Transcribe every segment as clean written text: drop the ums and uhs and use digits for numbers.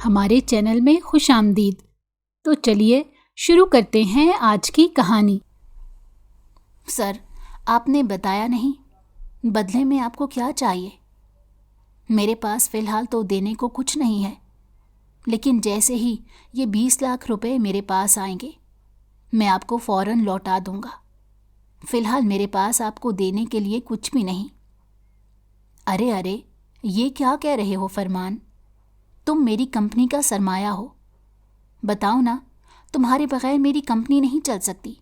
ہمارے چینل میں خوش آمدید۔ تو چلیے شروع کرتے ہیں آج کی کہانی۔ سر، آپ نے بتایا نہیں، بدلے میں آپ کو کیا چاہیے؟ میرے پاس فی الحال تو دینے کو کچھ نہیں ہے، لیکن جیسے ہی یہ 20 لاکھ روپے میرے پاس آئیں گے میں آپ کو فوراً لوٹا دوں گا۔ فی الحال میرے پاس آپ کو دینے کے لیے کچھ بھی نہیں۔ ارے یہ کیا کہہ رہے ہو فرمان؟ تم میری کمپنی کا سرمایہ ہو، بتاؤ نا، تمہارے بغیر میری کمپنی نہیں چل سکتی،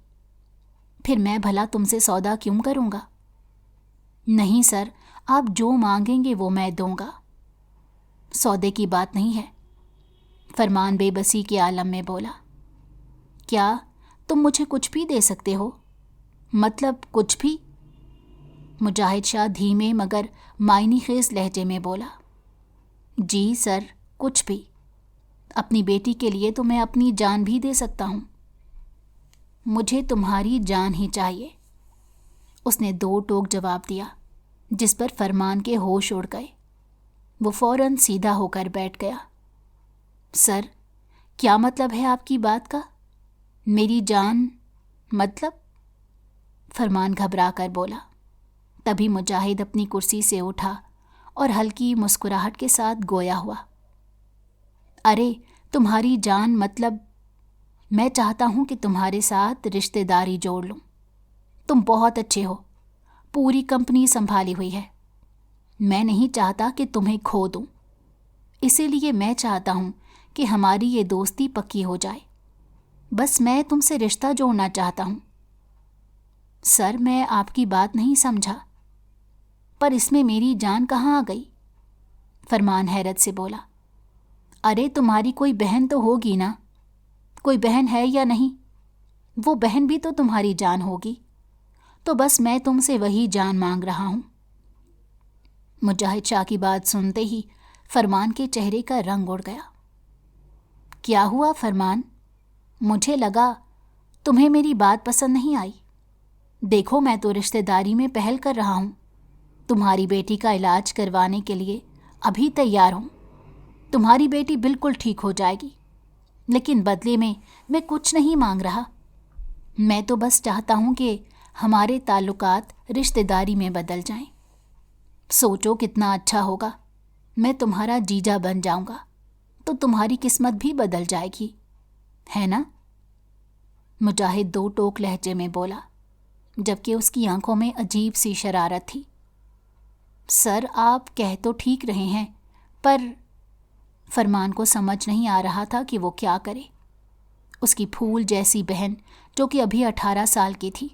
پھر میں بھلا تم سے سودا کیوں کروں گا؟ نہیں سر، آپ جو مانگیں گے وہ میں دوں گا، سودے کی بات نہیں ہے، فرمان بے بسی کے عالم میں بولا۔ کیا تم مجھے کچھ بھی دے سکتے ہو؟ مطلب کچھ بھی؟ مجاہد شاہ دھیمے مگر معنی خیز لہجے میں بولا۔ جی سر، کچھ بھی، اپنی بیٹی کے لیے تو میں اپنی جان بھی دے سکتا ہوں۔ مجھے تمہاری جان ہی چاہیے، اس نے 2 ٹوک جواب دیا، جس پر فرمان کے ہوش اڑ گئے۔ وہ فوراً سیدھا ہو کر بیٹھ گیا۔ سر، کیا مطلب ہے آپ کی بات کا؟ میری جان مطلب؟ فرمان گھبرا کر بولا۔ تبھی مجاہد اپنی کرسی سے اٹھا اور ہلکی مسکراہٹ کے ساتھ گویا ہوا۔ ارے تمہاری جان مطلب میں چاہتا ہوں کہ تمہارے ساتھ رشتہ داری جوڑ لوں۔ تم بہت اچھے ہو، پوری کمپنی سنبھالی ہوئی ہے، میں نہیں چاہتا کہ تمہیں کھو دوں، اسی لیے میں چاہتا ہوں کہ ہماری یہ دوستی پکی ہو جائے، بس میں تم سے رشتہ جوڑنا چاہتا ہوں۔ سر، میں آپ کی بات نہیں سمجھا، پر اس میں میری جان کہاں آ گئی؟ فرمان حیرت سے بولا۔ ارے تمہاری کوئی بہن تو ہوگی نا؟ کوئی بہن ہے یا نہیں؟ وہ بہن بھی تو تمہاری جان ہوگی، تو بس میں تم سے وہی جان مانگ رہا ہوں۔ مجاہد شاہ کی بات سنتے ہی فرمان کے چہرے کا رنگ اڑ گیا۔ کیا ہوا فرمان؟ مجھے لگا تمہیں میری بات پسند نہیں آئی۔ دیکھو، میں تو رشتہ داری میں پہل کر رہا ہوں، تمہاری بیٹی کا علاج کروانے کے لیے ابھی تیار ہوں، تمہاری بیٹی بالکل ٹھیک ہو جائے گی، لیکن بدلے میں کچھ نہیں مانگ رہا، میں تو بس چاہتا ہوں کہ ہمارے تعلقات رشتہ داری میں بدل جائیں۔ سوچو کتنا اچھا ہوگا، میں تمہارا جیجا بن جاؤں گا تو تمہاری قسمت بھی بدل جائے گی، ہے نا؟ مجاہد 2 ٹوک لہجے میں بولا، جبکہ اس کی آنکھوں میں عجیب سی شرارت تھی۔ سر، آپ کہہ تو ٹھیک رہے ہیں، پر فرمان کو سمجھ نہیں آ رہا تھا کہ وہ کیا کرے۔ اس کی پھول جیسی بہن، جو کہ ابھی 18 سال کی تھی،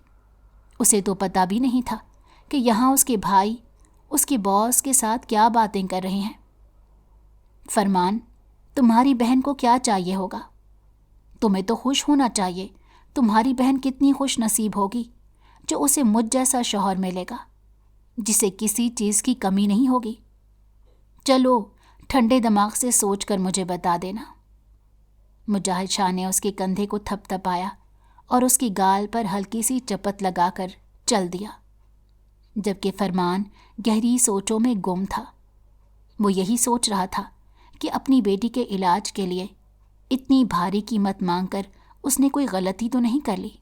اسے تو پتہ بھی نہیں تھا کہ یہاں اس کے بھائی اس کے باس کے ساتھ کیا باتیں کر رہے ہیں۔ فرمان، تمہاری بہن کو کیا چاہیے ہوگا؟ تمہیں تو خوش ہونا چاہیے، تمہاری بہن کتنی خوش نصیب ہوگی جو اسے مجھ جیسا شوہر ملے گا جسے کسی چیز کی کمی نہیں ہوگی۔ چلو ٹھنڈے دماغ سے سوچ کر مجھے بتا دینا۔ مجاہد شاہ نے اس کے کندھے کو تھپ تھپایا اور اس کی گال پر ہلکی سی چپت لگا کر چل دیا، جبکہ فرمان گہری سوچوں میں گم تھا۔ وہ یہی سوچ رہا تھا کہ اپنی بیٹی کے علاج کے لیے اتنی بھاری قیمت مانگ کر اس نے کوئی غلطی تو نہیں کر لی۔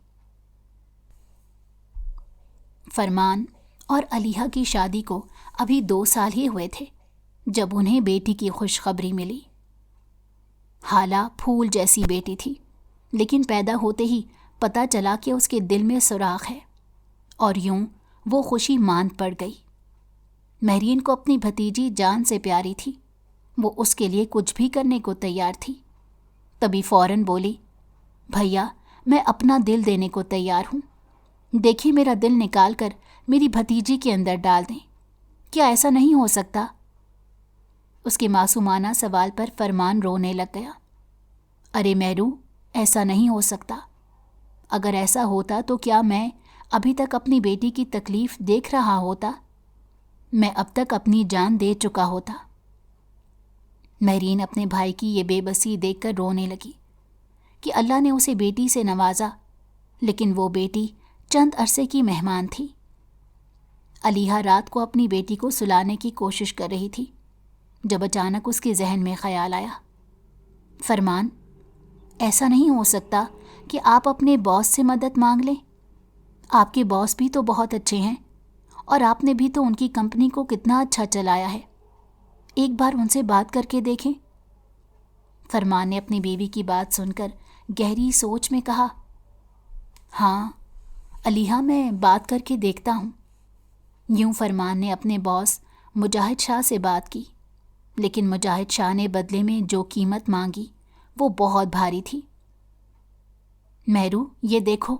فرمان اور علیحہ کی شادی کو ابھی 2 سال ہی ہوئے تھے جب انہیں بیٹی کی خوشخبری ملی۔ حالہ پھول جیسی بیٹی تھی، لیکن پیدا ہوتے ہی پتہ چلا کہ اس کے دل میں سوراخ ہے، اور یوں وہ خوشی ماند پڑ گئی۔ مہرین کو اپنی بھتیجی جان سے پیاری تھی، وہ اس کے لیے کچھ بھی کرنے کو تیار تھی۔ تبھی فوراً بولی، بھیا میں اپنا دل دینے کو تیار ہوں، دیکھیے میرا دل نکال کر میری بھتیجی کے اندر ڈال دیں، کیا ایسا نہیں ہو سکتا؟ اس کے معصومانہ سوال پر فرمان رونے لگ گیا۔ ارے مہرو، ایسا نہیں ہو سکتا، اگر ایسا ہوتا تو کیا میں ابھی تک اپنی بیٹی کی تکلیف دیکھ رہا ہوتا؟ میں اب تک اپنی جان دے چکا ہوتا۔ مہرین اپنے بھائی کی یہ بے بسی دیکھ کر رونے لگی کہ اللہ نے اسے بیٹی سے نوازا، لیکن وہ بیٹی چند عرصے کی مہمان تھی۔ علیحہ رات کو اپنی بیٹی کو سلانے کی کوشش کر رہی تھی جب اچانک اس کے ذہن میں خیال آیا، فرمان، ایسا نہیں ہو سکتا کہ آپ اپنے باس سے مدد مانگ لیں؟ آپ کے باس بھی تو بہت اچھے ہیں اور آپ نے بھی تو ان کی کمپنی کو کتنا اچھا چلایا ہے، ایک بار ان سے بات کر کے دیکھیں۔ فرمان نے اپنی بیوی کی بات سن کر گہری سوچ میں کہا، ہاں علیحہ، میں بات کر کے دیکھتا ہوں۔ یوں فرمان نے اپنے باس مجاہد شاہ سے بات کی، لیکن مجاہد شاہ نے بدلے میں جو قیمت مانگی وہ بہت بھاری تھی۔ مہرو، یہ دیکھو،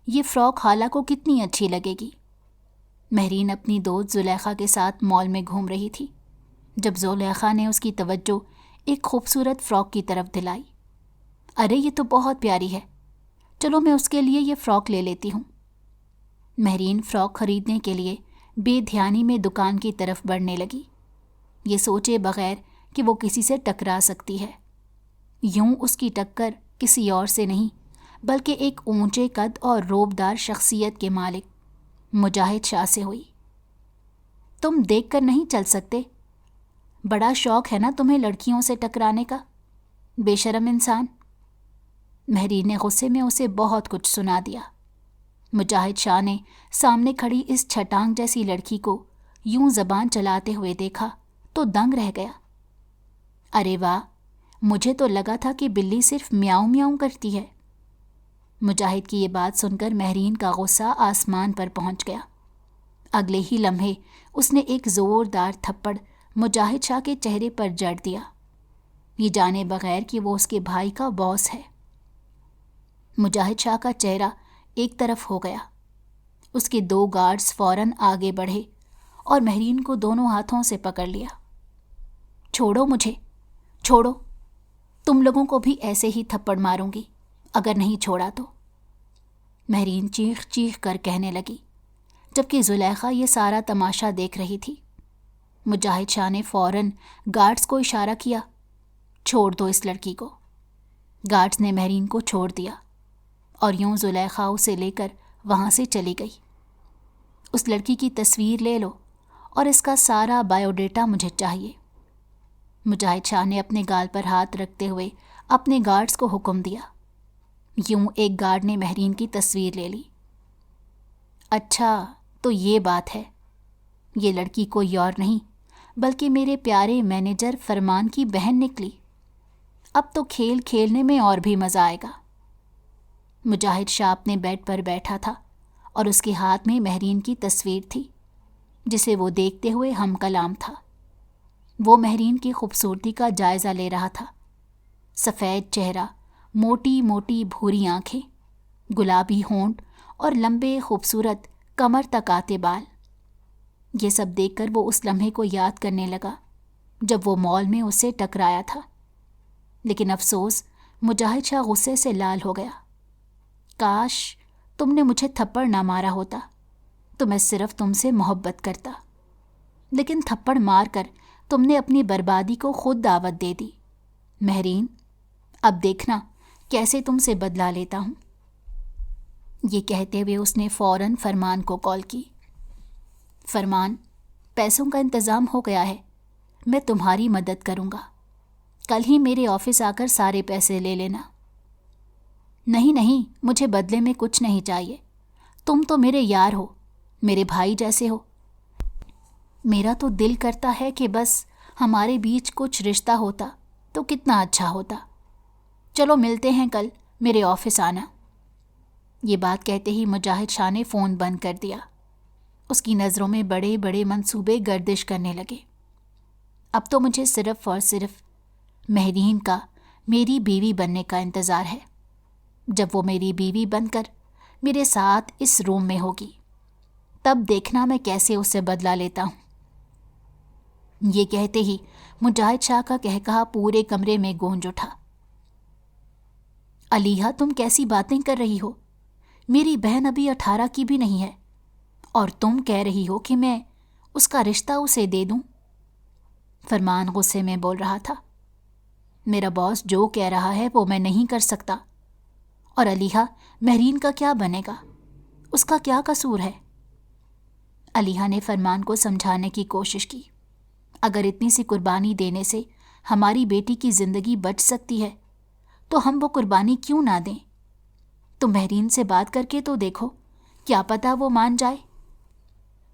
یہ فراک خالہ کو کتنی اچھی لگے گی۔ مہرین اپنی دوست زلیخا کے ساتھ مال میں گھوم رہی تھی جب زلیخا نے اس کی توجہ ایک خوبصورت فراک کی طرف دلائی۔ ارے یہ تو بہت پیاری ہے، چلو میں اس کے لیے یہ فراک لے لیتی ہوں۔ مہرین فراک خریدنے کے لیے بے دھیانی میں دکان کی طرف بڑھنے لگی، یہ سوچے بغیر کہ وہ کسی سے ٹکرا سکتی ہے۔ یوں اس کی ٹکر کسی اور سے نہیں بلکہ ایک اونچے قد اور روبدار شخصیت کے مالک مجاہد شاہ سے ہوئی۔ تم دیکھ کر نہیں چل سکتے؟ بڑا شوق ہے نا تمہیں لڑکیوں سے ٹکرانے کا، بے شرم انسان۔ مہرین نے غصے میں اسے بہت کچھ سنا دیا۔ مجاہد شاہ نے سامنے کھڑی اس چھٹانگ جیسی لڑکی کو یوں زبان چلاتے ہوئے دیکھا تو دنگ رہ گیا۔ ارے واہ، مجھے تو لگا تھا کہ بلی صرف میاؤں میاؤں کرتی ہے۔ مجاہد کی یہ بات سن کر مہرین کا غصہ آسمان پر پہنچ گیا۔ اگلے ہی لمحے اس نے ایک زوردار تھپڑ مجاہد شاہ کے چہرے پر جڑ دیا، یہ جانے بغیر کہ وہ اس کے بھائی کا باس ہے۔ مجاہد شاہ کا چہرہ ایک طرف ہو گیا، اس کے دو گارڈز فوراً آگے بڑھے اور مہرین کو دونوں ہاتھوں سے پکڑ لیا۔ چھوڑو مجھے، چھوڑو، تم لوگوں کو بھی ایسے ہی تھپڑ ماروں گی اگر نہیں چھوڑا تو۔ مہرین چیخ چیخ کر کہنے لگی، جبکہ زلیخا یہ سارا تماشا دیکھ رہی تھی۔ مجاہد شاہ نے فوراً گارڈز کو اشارہ کیا، چھوڑ دو اس لڑکی کو۔ گارڈز نے مہرین کو چھوڑ دیا اور یوں زلیخا اسے لے کر وہاں سے چلی گئی۔ اس لڑکی کی تصویر لے لو اور اس کا سارا بایو ڈیٹا مجھے چاہیے۔ مجاہد شاہ نے اپنے گال پر ہاتھ رکھتے ہوئے اپنے گارڈز کو حکم دیا۔ یوں ایک گارڈ نے مہرین کی تصویر لے لی۔ اچھا تو یہ بات ہے، یہ لڑکی کوئی اور نہیں بلکہ میرے پیارے مینیجر فرمان کی بہن نکلی۔ اب تو کھیل کھیلنے میں اور بھی مزہ آئے گا۔ مجاہد شاہ اپنے بیڈ پر بیٹھا تھا اور اس کے ہاتھ میں مہرین کی تصویر تھی جسے وہ دیکھتے ہوئے ہم کلام تھا۔ وہ مہرین کی خوبصورتی کا جائزہ لے رہا تھا۔ سفید چہرہ، موٹی موٹی بھوری آنکھیں، گلابی ہونٹ اور لمبے خوبصورت کمر تک آتے بال۔ یہ سب دیکھ کر وہ اس لمحے کو یاد کرنے لگا جب وہ مال میں اسے ٹکرایا تھا۔ لیکن افسوس، مجاہد شاہ غصے سے لال ہو گیا۔ کاش تم نے مجھے تھپڑ نہ مارا ہوتا تو میں صرف تم سے محبت کرتا، لیکن تھپڑ مار کر تم نے اپنی بربادی کو خود دعوت دے دی۔ مہرین، اب دیکھنا کیسے تم سے بدلہ لیتا ہوں۔ یہ کہتے ہوئے اس نے فوراً فرمان کو کال کی۔ فرمان، پیسوں کا انتظام ہو گیا ہے، میں تمہاری مدد کروں گا، کل ہی میرے آفس آ کر سارے پیسے لے لینا۔ نہیں نہیں، مجھے بدلے میں کچھ نہیں چاہیے، تم تو میرے یار ہو، میرے بھائی جیسے ہو۔ میرا تو دل کرتا ہے کہ بس ہمارے بیچ کچھ رشتہ ہوتا تو کتنا اچھا ہوتا۔ چلو ملتے ہیں کل، میرے آفس آنا۔ یہ بات کہتے ہی مجاہد شاہ نے فون بند کر دیا۔ اس کی نظروں میں بڑے بڑے منصوبے گردش کرنے لگے۔ اب تو مجھے صرف اور صرف مہرین کا میری بیوی بننے کا انتظار ہے۔ جب وہ میری بیوی بن کر میرے ساتھ اس روم میں ہوگی، تب دیکھنا میں کیسے اسے بدلہ لیتا ہوں۔ یہ کہتے ہی مجاہد شاہ کا کہکہا پورے کمرے میں گونج اٹھا۔ علیحہ، تم کیسی باتیں کر رہی ہو؟ میری بہن ابھی 18 کی بھی نہیں ہے اور تم کہہ رہی ہو کہ میں اس کا رشتہ اسے دے دوں؟ فرمان غصے میں بول رہا تھا۔ میرا باس جو کہہ رہا ہے وہ میں نہیں کر سکتا، اور علیحہ، مہرین کا کیا بنے گا؟ اس کا کیا قصور ہے؟ علیحہ نے فرمان کو سمجھانے کی کوشش کی۔ اگر اتنی سی قربانی دینے سے ہماری بیٹی کی زندگی بچ سکتی ہے تو ہم وہ قربانی کیوں نہ دیں؟ تم مہرین سے بات کر کے تو دیکھو، کیا پتہ وہ مان جائے۔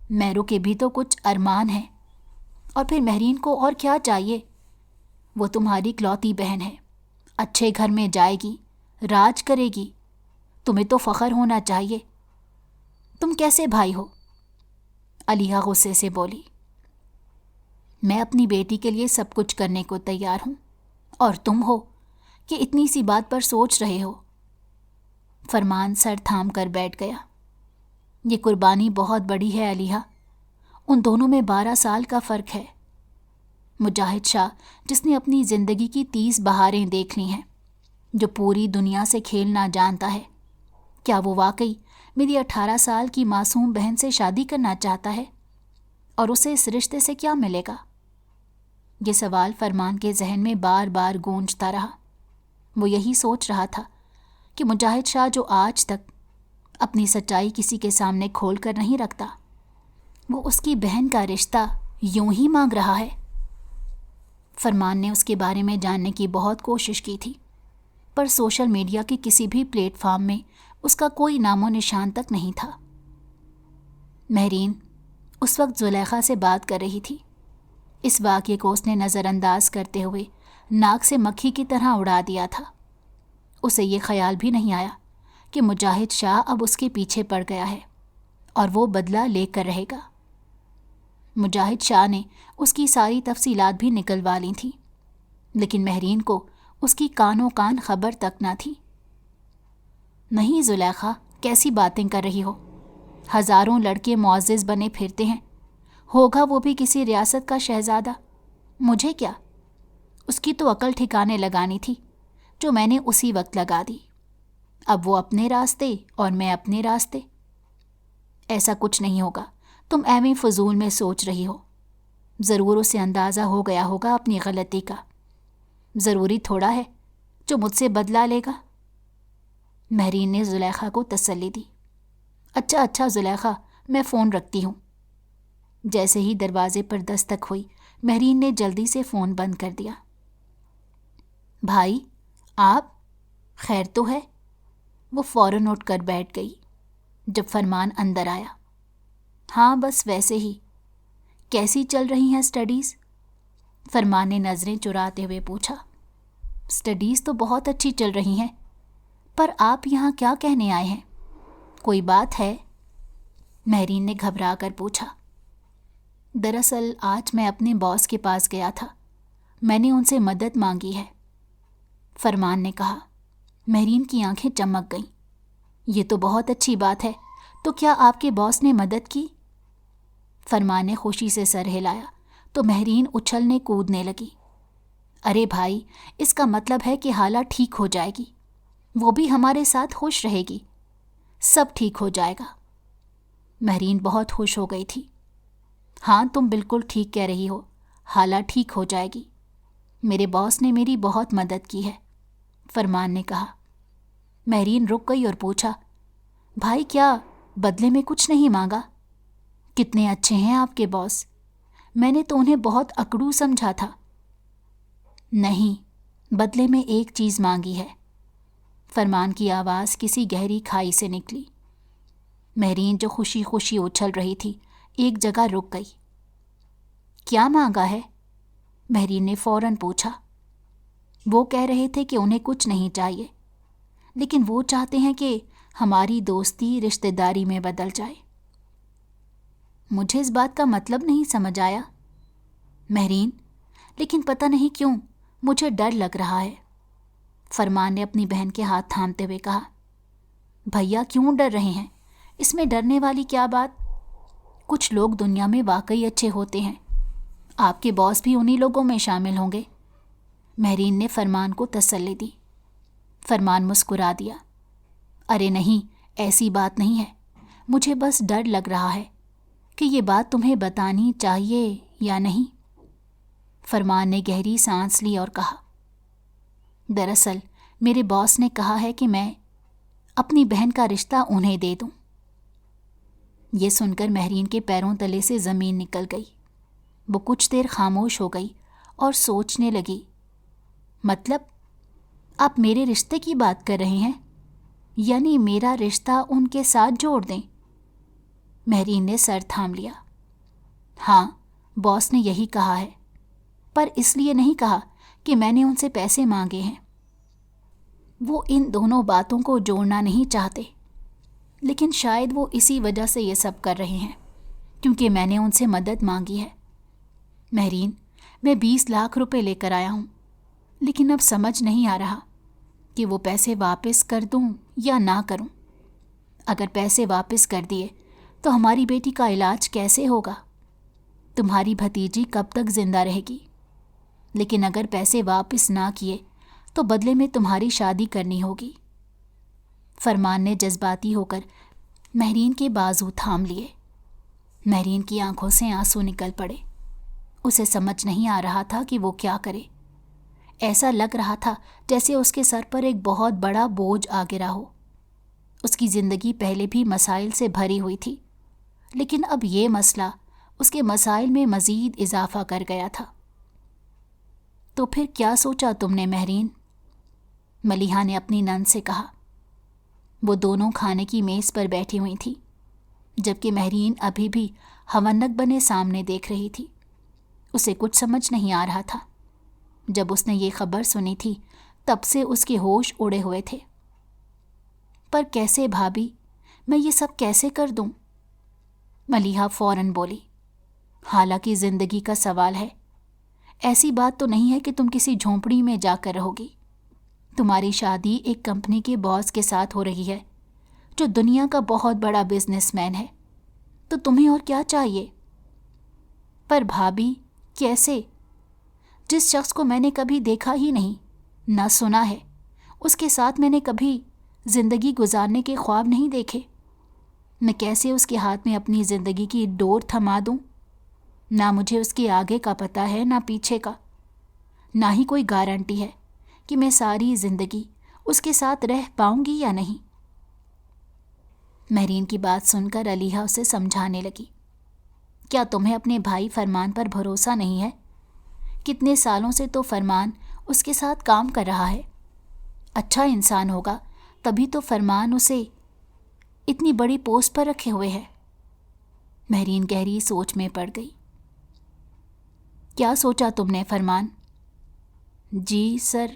میرو کے بھی تو کچھ ارمان ہیں، اور پھر مہرین کو اور کیا چاہیے؟ وہ تمہاری اکلوتی بہن ہے، اچھے گھر میں جائے گی، راج کرے گی، تمہیں تو فخر ہونا چاہیے۔ تم کیسے بھائی ہو؟ علیحہ غصے سے بولی۔ میں اپنی بیٹی کے لیے سب کچھ کرنے کو تیار ہوں، اور تم ہو کہ اتنی سی بات پر سوچ رہے ہو۔ فرمان سر تھام کر بیٹھ گیا۔ یہ قربانی بہت بڑی ہے علیحہ، ان دونوں میں 12 سال کا فرق ہے۔ مجاہد شاہ جس نے اپنی زندگی کی 30 بہاریں دیکھ لی ہیں، جو پوری دنیا سے کھیلنا جانتا ہے، کیا وہ واقعی میری 18 سال کی معصوم بہن سے شادی کرنا چاہتا ہے؟ اور اسے اس رشتے سے کیا ملے گا؟ یہ سوال فرمان کے ذہن میں بار بار گونجتا رہا۔ وہ یہی سوچ رہا تھا کہ مجاہد شاہ جو آج تک اپنی سچائی کسی کے سامنے کھول کر نہیں رکھتا، وہ اس کی بہن کا رشتہ یوں ہی مانگ رہا ہے۔ فرمان نے اس کے بارے میں جاننے کی بہت کوشش کی تھی، پر سوشل میڈیا کے کسی بھی پلیٹ فارم میں اس کا کوئی نام و نشان تک نہیں تھا۔ مہرین اس وقت زلیخا سے بات کر رہی تھی۔ اس واقعے کو اس نے نظر انداز کرتے ہوئے ناک سے مکھی کی طرح اڑا دیا تھا۔ اسے یہ خیال بھی نہیں آیا کہ مجاہد شاہ اب اس کے پیچھے پڑ گیا ہے اور وہ بدلہ لے کر رہے گا۔ مجاہد شاہ نے اس کی ساری تفصیلات بھی نکلوا لی تھیں، لیکن مہرین کو اس کی کانوں کان خبر تک نہ تھی۔ نہیں زلیخا، کیسی باتیں کر رہی ہو؟ ہزاروں لڑکے معزز بنے پھرتے ہیں، ہوگا وہ بھی کسی ریاست کا شہزادہ، مجھے کیا؟ اس کی تو عقل ٹھکانے لگانی تھی، جو میں نے اسی وقت لگا دی۔ اب وہ اپنے راستے اور میں اپنے راستے۔ ایسا کچھ نہیں ہوگا، تم ایویں فضول میں سوچ رہی ہو۔ ضرور اسے اندازہ ہو گیا ہوگا اپنی غلطی کا۔ ضروری تھوڑا ہے جو مجھ سے بدلہ لے گا۔ مہرین نے زلیخا کو تسلی دی۔ اچھا زلیخا، میں فون رکھتی ہوں۔ جیسے ہی دروازے پر دستک ہوئی، مہرین نے جلدی سے فون بند کر دیا۔ بھائی، آپ خیر تو ہے؟ وہ فوراً اٹھ کر بیٹھ گئی جب فرمان اندر آیا۔ ہاں بس ویسے ہی۔ کیسی چل رہی ہیں اسٹڈیز؟ فرمان نے نظریں چراتے ہوئے پوچھا۔ اسٹڈیز تو بہت اچھی چل رہی ہیں، پر آپ یہاں کیا کہنے آئے ہیں؟ کوئی بات ہے؟ مہرین نے گھبرا کر پوچھا۔ دراصل آج میں اپنے باس کے پاس گیا تھا، میں نے ان سے مدد مانگی ہے، فرمان نے کہا۔ مہرین کی آنکھیں چمک گئیں۔ یہ تو بہت اچھی بات ہے، تو کیا آپ کے باس نے مدد کی؟ فرمان نے خوشی سے سر ہلایا تو مہرین اچھلنے کودنے لگی۔ ارے بھائی، اس کا مطلب ہے کہ حالہ ٹھیک ہو جائے گی، وہ بھی ہمارے ساتھ خوش رہے گی، سب ٹھیک ہو جائے گا۔ مہرین بہت خوش ہو گئی تھی۔ ہاں تم بالکل ٹھیک کہہ رہی ہو، حالہ ٹھیک ہو جائے گی۔ میرے باس نے میری بہت مدد کی ہے، فرمان نے کہا۔ مہرین رک گئی اور پوچھا، بھائی کیا بدلے میں کچھ نہیں مانگا؟ کتنے اچھے ہیں آپ کے باس، میں نے تو انہیں بہت اکڑو سمجھا تھا۔ نہیں، بدلے میں ایک چیز مانگی ہے، فرمان کی آواز کسی گہری کھائی سے نکلی۔ مہرین جو خوشی خوشی اچھل رہی تھی ایک جگہ رک گئی۔ کیا مانگا ہے؟ مہرین نے فوراً پوچھا۔ وہ کہہ رہے تھے کہ انہیں کچھ نہیں چاہیے، لیکن وہ چاہتے ہیں کہ ہماری دوستی رشتہ داری میں بدل جائے۔ مجھے اس بات کا مطلب نہیں سمجھ آیا مہرین، لیکن پتہ نہیں کیوں مجھے ڈر لگ رہا ہے، فرمان نے اپنی بہن کے ہاتھ تھامتے ہوئے کہا۔ بھیا کیوں ڈر رہے ہیں؟ اس میں ڈرنے والی کیا بات؟ کچھ لوگ دنیا میں واقعی اچھے ہوتے ہیں، آپ کے باس بھی انہی لوگوں میں شامل ہوں گے، مہرین نے فرمان کو تسلی دی۔ فرمان مسکرا دیا۔ ارے نہیں، ایسی بات نہیں ہے، مجھے بس ڈر لگ رہا ہے کہ یہ بات تمہیں بتانی چاہیے یا نہیں۔ فرمان نے گہری سانس لی اور کہا، دراصل میرے باس نے کہا ہے کہ میں اپنی بہن کا رشتہ انہیں دے دوں۔ یہ سن کر مہرین کے پیروں تلے سے زمین نکل گئی۔ وہ کچھ دیر خاموش ہو گئی اور سوچنے لگی۔ مطلب آپ میرے رشتے کی بات کر رہے ہیں؟ یعنی میرا رشتہ ان کے ساتھ جوڑ دیں؟ مہرین نے سر تھام لیا۔ ہاں، باس نے یہی کہا ہے، پر اس لیے نہیں کہا کہ میں نے ان سے پیسے مانگے ہیں۔ وہ ان دونوں باتوں کو جوڑنا نہیں چاہتے، لیکن شاید وہ اسی وجہ سے یہ سب کر رہے ہیں کیونکہ میں نے ان سے مدد مانگی ہے۔ مہرین، میں 20 لاکھ روپے لے کر آیا ہوں، لیکن اب سمجھ نہیں آ رہا کہ وہ پیسے واپس کر دوں یا نہ کروں۔ اگر پیسے واپس کر دیے تو ہماری بیٹی کا علاج کیسے ہوگا؟ تمہاری بھتیجی کب تک زندہ رہے گی؟ لیکن اگر پیسے واپس نہ کیے تو بدلے میں تمہاری شادی کرنی ہوگی۔ فرمان نے جذباتی ہو کر مہرین کے بازو تھام لیے۔ مہرین کی آنکھوں سے آنسو نکل پڑے۔ اسے سمجھ نہیں آ رہا تھا کہ وہ کیا کرے۔ ایسا لگ رہا تھا جیسے اس کے سر پر ایک بہت بڑا بوجھ آ گرا ہو۔ اس کی زندگی پہلے بھی مسائل سے بھری ہوئی تھی، لیکن اب یہ مسئلہ اس کے مسائل میں مزید اضافہ کر گیا تھا۔ تو پھر کیا سوچا تم نے مہرین؟ ملیحہ نے اپنی نند سے کہا۔ وہ دونوں کھانے کی میز پر بیٹھی ہوئی تھی، جبکہ مہرین ابھی بھی ہونک بنے سامنے دیکھ رہی تھی۔ اسے کچھ سمجھ نہیں آ رہا تھا۔ جب اس نے یہ خبر سنی تھی تب سے اس کے ہوش اڑے ہوئے تھے۔ پر کیسے بھابی، میں یہ سب کیسے کر دوں؟ ملیحہ فوراً بولی۔ حالانکہ زندگی کا سوال ہے، ایسی بات تو نہیں ہے کہ تم کسی جھونپڑی میں جا کر رہو گی۔ تمہاری شادی ایک کمپنی کے باس کے ساتھ ہو رہی ہے جو دنیا کا بہت بڑا بزنس مین ہے، تو تمہیں اور کیا چاہیے؟ پر بھابی، کیسے؟ جس شخص کو میں نے کبھی دیکھا ہی نہیں، نہ سنا ہے، اس کے ساتھ میں نے کبھی زندگی گزارنے کے خواب نہیں دیکھے، میں کیسے اس کے ہاتھ میں اپنی زندگی کی ڈور تھما دوں؟ نہ مجھے اس کے آگے کا پتہ ہے نہ پیچھے کا، نہ ہی کوئی گارنٹی ہے کہ میں ساری زندگی اس کے ساتھ رہ پاؤں گی یا نہیں۔ مہرین کی بات سن کر علیحہ اسے سمجھانے لگی۔ کیا تمہیں اپنے بھائی فرمان پر بھروسہ نہیں ہے؟ کتنے سالوں سے تو فرمان اس کے ساتھ کام کر رہا ہے۔ اچھا انسان ہوگا تبھی تو فرمان اسے اتنی بڑی پوسٹ پر رکھے ہوئے ہے۔ مہرین گہری سوچ میں پڑ گئی۔ کیا سوچا تم نے فرمان؟ جی سر،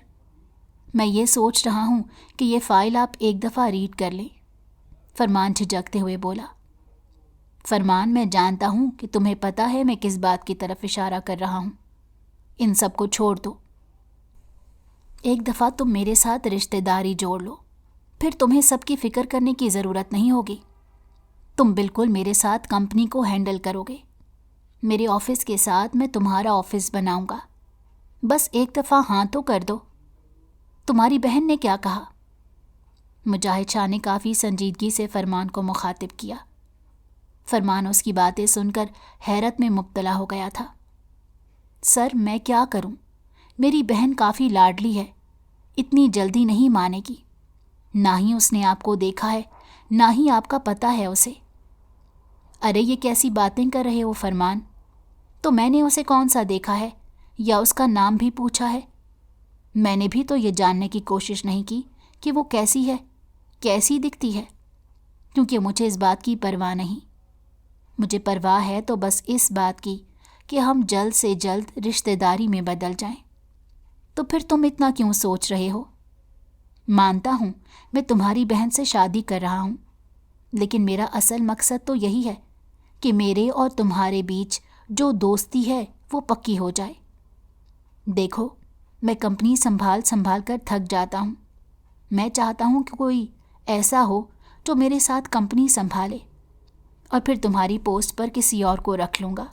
میں یہ سوچ رہا ہوں کہ یہ فائل آپ ایک دفعہ ریڈ کر لیں، فرمان جھجکتے ہوئے بولا۔ فرمان، میں جانتا ہوں کہ تمہیں پتہ ہے میں کس بات کی طرف اشارہ کر رہا ہوں۔ ان سب کو چھوڑ دو۔ ایک دفعہ تم میرے ساتھ رشتہ داری جوڑ لو، پھر تمہیں سب کی فکر کرنے کی ضرورت نہیں ہوگی۔ تم بالکل میرے ساتھ کمپنی کو ہینڈل کرو گے۔ میرے آفس کے ساتھ میں تمہارا آفس بناؤں گا۔ بس ایک دفعہ ہاں تو کر دو۔ تمہاری بہن نے کیا کہا؟ مجاہد شاہ نے کافی سنجیدگی سے فرمان کو مخاطب کیا۔ فرمان اس کی باتیں سن کر حیرت میں مبتلا ہو گیا تھا۔ سر، میں کیا کروں؟ میری بہن کافی لاڈلی ہے، اتنی جلدی نہیں مانے گی۔ نہ ہی اس نے آپ کو دیکھا ہے، نہ ہی آپ کا پتہ ہے اسے۔ ارے یہ کیسی باتیں کر رہے ہو فرمان؟ تو میں نے اسے کون سا دیکھا ہے یا اس کا نام بھی پوچھا ہے؟ میں نے بھی تو یہ جاننے کی کوشش نہیں کی کہ وہ کیسی ہے، کیسی دکھتی ہے، کیونکہ مجھے اس بات کی پرواہ نہیں۔ مجھے پرواہ ہے تو بس اس بات کی کہ ہم جلد سے جلد رشتہ داری میں بدل جائیں۔ تو پھر تم اتنا کیوں سوچ رہے ہو؟ مانتا ہوں میں تمہاری بہن سے شادی کر رہا ہوں، لیکن میرا اصل مقصد تو یہی ہے کہ میرے اور تمہارے بیچ جو دوستی ہے وہ پکی ہو جائے۔ دیکھو، میں کمپنی سنبھال کر تھک جاتا ہوں۔ میں چاہتا ہوں کہ کوئی ایسا ہو جو میرے ساتھ کمپنی سنبھالے، اور پھر تمہاری پوسٹ پر کسی اور کو رکھ لوں گا۔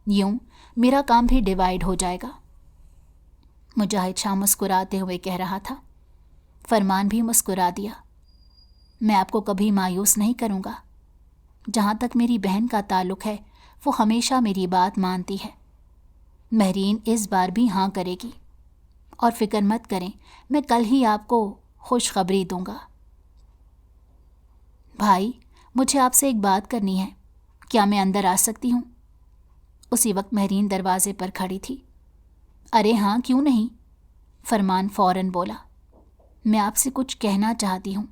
یوں میرا کام بھی ڈیوائیڈ ہو جائے گا۔ مجاہد شاہ مسکراتے ہوئے کہہ رہا تھا۔ فرمان بھی مسکرا دیا۔ میں آپ کو کبھی مایوس نہیں کروں گا۔ جہاں تک میری بہن کا تعلق ہے وہ ہمیشہ میری بات مانتی ہے۔ مہرین اس بار بھی ہاں کرے گی، اور فکر مت کریں، میں کل ہی آپ کو خوشخبری دوں گا۔ بھائی، مجھے آپ سے ایک بات کرنی ہے، کیا میں اندر آ سکتی ہوں؟ اسی وقت مہرین دروازے پر کھڑی تھی۔ ارے ہاں، کیوں نہیں؟ فرمان فوراً بولا۔ میں آپ سے کچھ کہنا چاہتی ہوں۔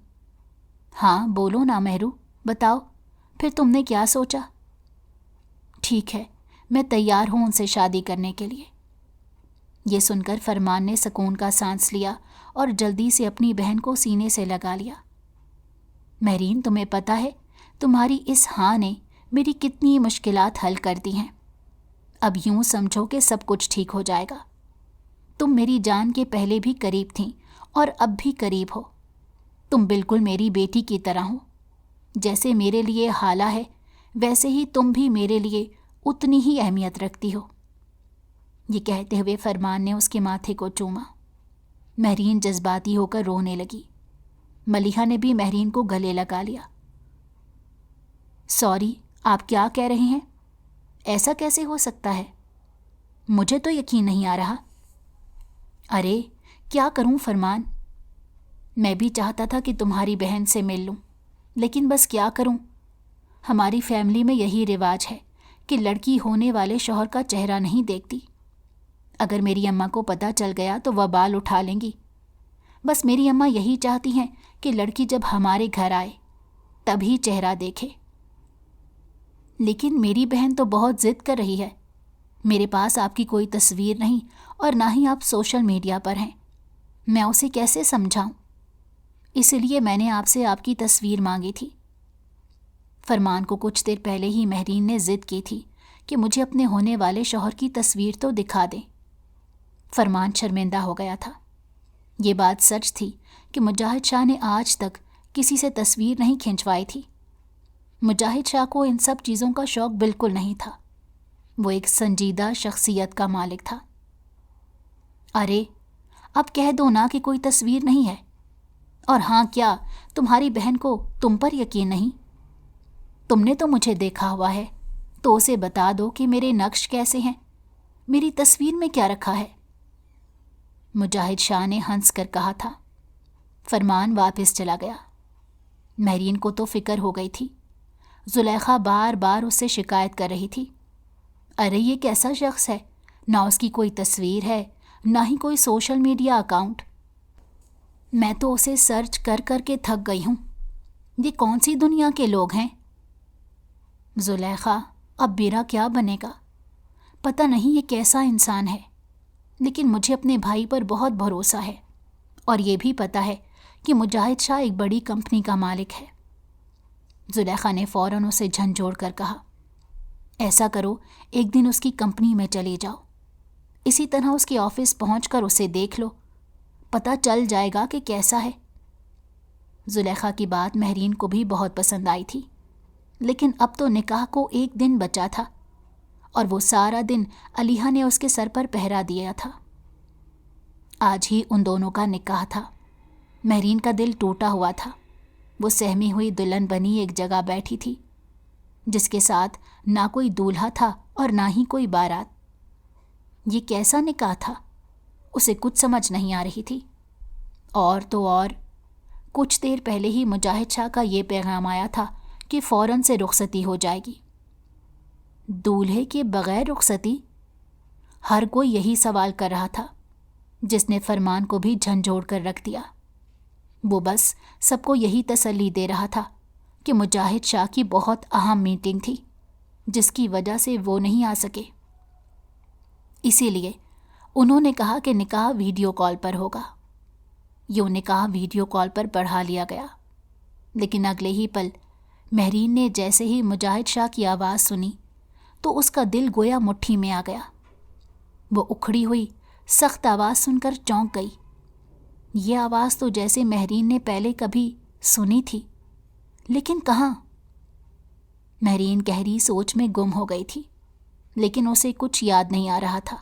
ہاں بولو نا مہرو، بتاؤ، پھر تم نے کیا سوچا؟ ٹھیک ہے، میں تیار ہوں ان سے شادی کرنے کے لیے۔ یہ سن کر فرمان نے سکون کا سانس لیا اور جلدی سے اپنی بہن کو سینے سے لگا لیا۔ مہرین، تمہیں پتہ ہے تمہاری اس ہاں نے میری کتنی مشکلات حل کر دی ہیں۔ اب یوں سمجھو کہ سب کچھ ٹھیک ہو جائے گا۔ تم میری جان کے پہلے بھی قریب تھیں اور اب بھی قریب ہو۔ تم بالکل میری بیٹی کی طرح ہو۔ جیسے میرے لیے حالہ ہے ویسے ہی تم بھی میرے لیے اتنی ہی اہمیت رکھتی ہو۔ یہ کہتے ہوئے فرمان نے اس کے ماتھے کو چوما۔ مہرین جذباتی ہو کر رونے لگی۔ ملیحہ نے بھی مہرین کو گلے لگا لیا۔ سوری، آپ کیا کہہ رہے ہیں؟ ایسا کیسے ہو سکتا ہے؟ مجھے تو یقین نہیں آ رہا۔ ارے کیا کروں فرمان، میں بھی چاہتا تھا کہ تمہاری بہن سے مل لوں، لیکن بس کیا کروں، ہماری فیملی میں یہی رواج ہے کہ لڑکی ہونے والے شوہر کا چہرہ نہیں دیکھتی۔ اگر میری اماں کو پتہ چل گیا تو وہ بال اٹھا لیں گی۔ بس میری اماں یہی چاہتی ہیں کہ لڑکی جب ہمارے گھر آئے تبھی چہرہ دیکھے۔ لیکن میری بہن تو بہت ضد کر رہی ہے۔ میرے پاس آپ کی کوئی تصویر نہیں اور نہ ہی آپ سوشل میڈیا پر ہیں، میں اسے کیسے سمجھاؤں؟ اس لیے میں نے آپ سے آپ کی تصویر مانگی تھی۔ فرمان کو کچھ دیر پہلے ہی مہرین نے ضد کی تھی کہ مجھے اپنے ہونے والے شوہر کی تصویر تو دکھا دیں۔ فرمان شرمندہ ہو گیا تھا۔ یہ بات سچ تھی کہ مجاہد شاہ نے آج تک کسی سے تصویر نہیں کھنچوائی تھی۔ مجاہد شاہ کو ان سب چیزوں کا شوق بالکل نہیں تھا۔ وہ ایک سنجیدہ شخصیت کا مالک تھا۔ ارے اب کہہ دو نا کہ کوئی تصویر نہیں ہے۔ اور ہاں، کیا تمہاری بہن کو تم پر یقین نہیں؟ تم نے تو مجھے دیکھا ہوا ہے، تو اسے بتا دو کہ میرے نقش کیسے ہیں، میری تصویر میں کیا رکھا ہے۔ مجاہد شاہ نے ہنس کر کہا تھا۔ فرمان واپس چلا گیا۔ مہرین کو تو فکر ہو گئی تھی۔ زلیخا بار بار اس سے شکایت کر رہی تھی، ارے یہ کیسا شخص ہے، نہ اس کی کوئی تصویر ہے نہ ہی کوئی سوشل میڈیا اکاؤنٹ۔ میں تو اسے سرچ کر کر کے تھک گئی ہوں۔ یہ کون سی دنیا کے لوگ ہیں؟ زلیخا، اب میرا کیا بنے گا؟ پتہ نہیں یہ کیسا انسان ہے، لیکن مجھے اپنے بھائی پر بہت بھروسہ ہے، اور یہ بھی پتہ ہے کہ مجاہد شاہ ایک بڑی کمپنی کا مالک ہے۔ زلیخا نے فوراً اسے جھنجھوڑ کر کہا، ایسا کرو، ایک دن اس کی کمپنی میں چلے جاؤ، اسی طرح اس کے آفس پہنچ کر اسے دیکھ لو، پتہ چل جائے گا کہ کیسا ہے۔ زلیخا کی بات مہرین کو بھی بہت پسند آئی تھی، لیکن اب تو نکاح کو ایک دن بچا تھا، اور وہ سارا دن علیحہ نے اس کے سر پر پہرا دیا تھا۔ آج ہی ان دونوں کا نکاح تھا۔ مہرین کا دل ٹوٹا ہوا تھا۔ وہ سہمی ہوئی دلہن بنی ایک جگہ بیٹھی تھی، جس کے ساتھ نہ کوئی دولہا تھا اور نہ ہی کوئی بارات۔ یہ کیسا نکاح تھا؟ اسے کچھ سمجھ نہیں آ رہی تھی۔ اور تو اور کچھ دیر پہلے ہی مجاہد شاہ کا یہ پیغام آیا تھا کہ فوراً سے رخصتی ہو جائے گی۔ دولہے کے بغیر رخصتی؟ ہر کوئی یہی سوال کر رہا تھا، جس نے فرمان کو بھی جھنجھوڑ کر رکھ دیا۔ وہ بس سب کو یہی تسلی دے رہا تھا کہ مجاہد شاہ کی بہت اہم میٹنگ تھی، جس کی وجہ سے وہ نہیں آ سکے۔ اسی لیے انہوں نے کہا کہ نکاح ویڈیو کال پر ہوگا۔ یوں نکاح ویڈیو کال پر پڑھا لیا گیا، لیکن اگلے ہی پل مہرین نے جیسے ہی مجاہد شاہ کی آواز سنی تو اس کا دل گویا مٹھی میں آ گیا۔ وہ اکھڑی ہوئی سخت آواز سن کر چونک گئی۔ یہ آواز تو جیسے مہرین نے پہلے کبھی سنی تھی، لیکن کہاں؟ مہرین گہری سوچ میں گم ہو گئی تھی، لیکن اسے کچھ یاد نہیں آ رہا تھا۔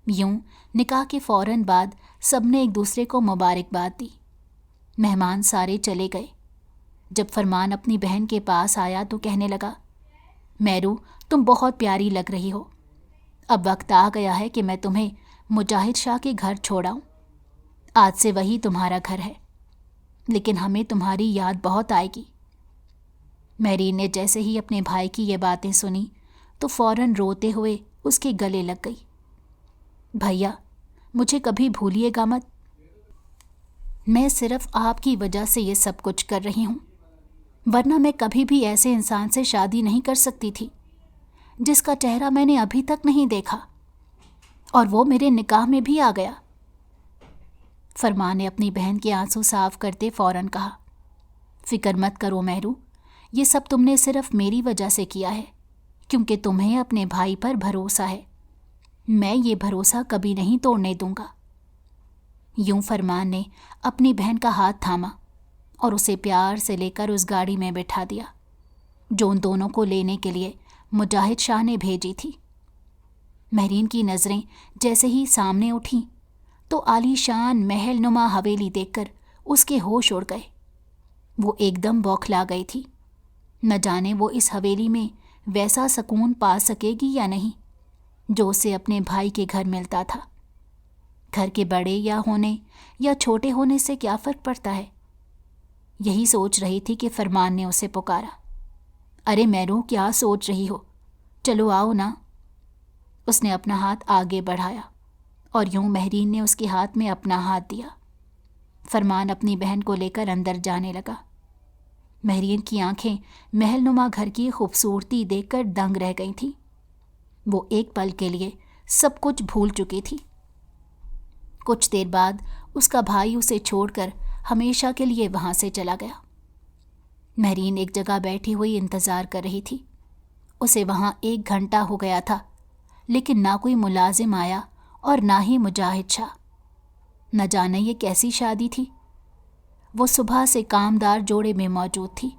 یوں نکاح کے فوراً بعد سب نے ایک دوسرے کو مبارکباد دی۔ مہمان سارے چلے گئے۔ جب فرمان اپنی بہن کے پاس آیا تو کہنے لگا، میرو، تم بہت پیاری لگ رہی ہو۔ اب وقت آ گیا ہے کہ میں تمہیں مجاہد شاہ کے گھر چھوڑاؤں۔ آج سے وہی تمہارا گھر ہے، لیکن ہمیں تمہاری یاد بہت آئے گی۔ مہرین نے جیسے ہی اپنے بھائی کی یہ باتیں سنی تو فوراً روتے ہوئے اس کے گلے لگ گئی۔ بھیا، مجھے کبھی بھولیے گا مت۔ میں صرف آپ کی وجہ سے یہ سب کچھ کر رہی ہوں، ورنہ میں کبھی بھی ایسے انسان سے شادی نہیں کر سکتی تھی جس کا چہرہ میں نے ابھی تک نہیں دیکھا، اور وہ میرے نکاح میں بھی آ گیا۔ فرمان نے اپنی بہن کے آنسو صاف کرتے فوراً کہا، فکر مت کرو مہرو، یہ سب تم نے صرف میری وجہ سے کیا ہے، کیونکہ تمہیں اپنے بھائی پر بھروسہ ہے۔ میں یہ بھروسہ کبھی نہیں توڑنے دوں گا۔ یوں فرمان نے اپنی بہن کا ہاتھ تھاما اور اسے پیار سے لے کر اس گاڑی میں بٹھا دیا جو ان دونوں کو لینے کے لیے مجاہد شاہ نے بھیجی تھی۔ مہرین کی نظریں جیسے ہی سامنے اٹھیں تو عالی شان محل نما حویلی دیکھ کر اس کے ہوش اڑ گئے۔ وہ ایک دم بوکھلا گئی تھی، نہ جانے وہ اس حویلی میں ویسا سکون پا سکے گی یا نہیں جو اسے اپنے بھائی کے گھر ملتا تھا۔ گھر کے بڑے یا ہونے یا چھوٹے ہونے سے کیا فرق پڑتا ہے؟ یہی سوچ رہی تھی کہ فرمان نے اسے پکارا، ارے میرو، کیا سوچ رہی ہو؟ چلو آؤ نا۔ اس نے اپنا ہاتھ آگے بڑھایا اور یوں مہرین نے اس کے ہاتھ میں اپنا ہاتھ دیا۔ فرمان اپنی بہن کو لے کر اندر جانے لگا۔ مہرین کی آنکھیں محل نما گھر کی خوبصورتی دیکھ کر دنگ رہ گئی تھیں۔ وہ ایک پل کے لیے سب کچھ بھول چکی تھی۔ کچھ دیر بعد اس کا بھائی اسے چھوڑ کر ہمیشہ کے لیے وہاں سے چلا گیا۔ مہرین ایک جگہ بیٹھی ہوئی انتظار کر رہی تھی۔ اسے وہاں 1 گھنٹہ ہو گیا تھا، لیکن نہ کوئی ملازم آیا اور نہ ہی مجاہد شاہ۔ نہ جانے یہ کیسی شادی تھی۔ وہ صبح سے کامدار جوڑے میں موجود تھی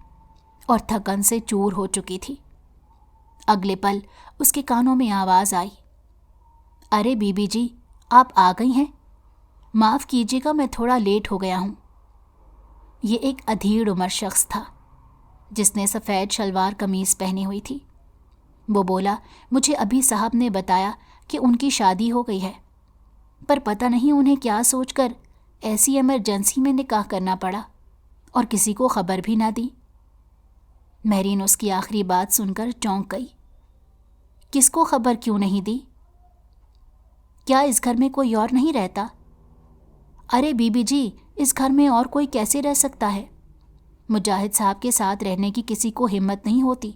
اور تھکن سے چور ہو چکی تھی۔ اگلے پل اس کے کانوں میں آواز آئی، ارے بی بی جی، آپ آ گئی ہیں؟ معاف کیجیے گا، میں تھوڑا لیٹ ہو گیا ہوں۔ یہ ایک ادھیڑ عمر شخص تھا جس نے سفید شلوار قمیض پہنی ہوئی تھی۔ وہ بولا، مجھے ابھی صاحب نے بتایا کہ ان کی شادی ہو گئی ہے، پر پتہ نہیں انہیں کیا سوچ کر ایسی ایمرجنسی میں نکاح کرنا پڑا اور کسی کو خبر بھی نہ دی۔ مہرین اس کی آخری بات سن کر چونک گئی۔ کس کو خبر کیوں نہیں دی؟ کیا اس گھر میں کوئی اور نہیں رہتا؟ ارے بی بی جی، اس گھر میں اور کوئی کیسے رہ سکتا ہے؟ مجاہد صاحب کے ساتھ رہنے کی کسی کو ہمت نہیں ہوتی۔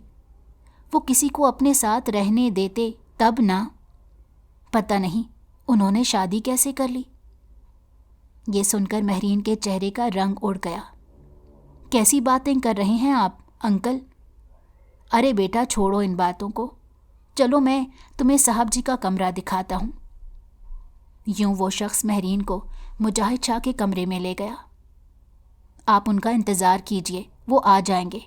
وہ کسی کو اپنے ساتھ رہنے دیتے تب نہ۔ پتہ نہیں انہوں نے شادی کیسے کر لی۔ یہ سن کر مہرین کے چہرے کا رنگ اڑ گیا۔ کیسی باتیں کر رہے ہیں آپ انکل؟ ارے بیٹا، چھوڑو ان باتوں کو، چلو میں تمہیں صاحب جی کا کمرہ دکھاتا ہوں۔ یوں وہ شخص مہرین کو مجاہد شاہ کے کمرے میں لے گیا۔ آپ ان کا انتظار کیجئے، وہ آ جائیں گے،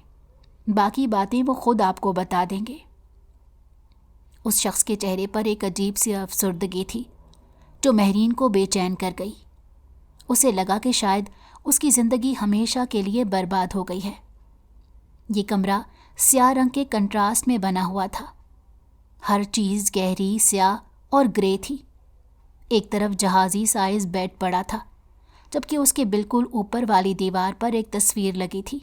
باقی باتیں وہ خود آپ کو بتا دیں گے۔ اس شخص کے چہرے پر ایک عجیب سی افسردگی تھی جو مہرین کو بے چین کر گئی۔ اسے لگا کہ شاید اس کی زندگی ہمیشہ کے لیے برباد ہو گئی ہے۔ یہ کمرہ سیاہ رنگ کے کنٹراسٹ میں بنا ہوا تھا۔ ہر چیز گہری سیاہ اور گرے تھی۔ ایک طرف جہازی سائز بیڈ پڑا تھا، جبکہ اس کے بالکل اوپر والی دیوار پر ایک تصویر لگی تھی۔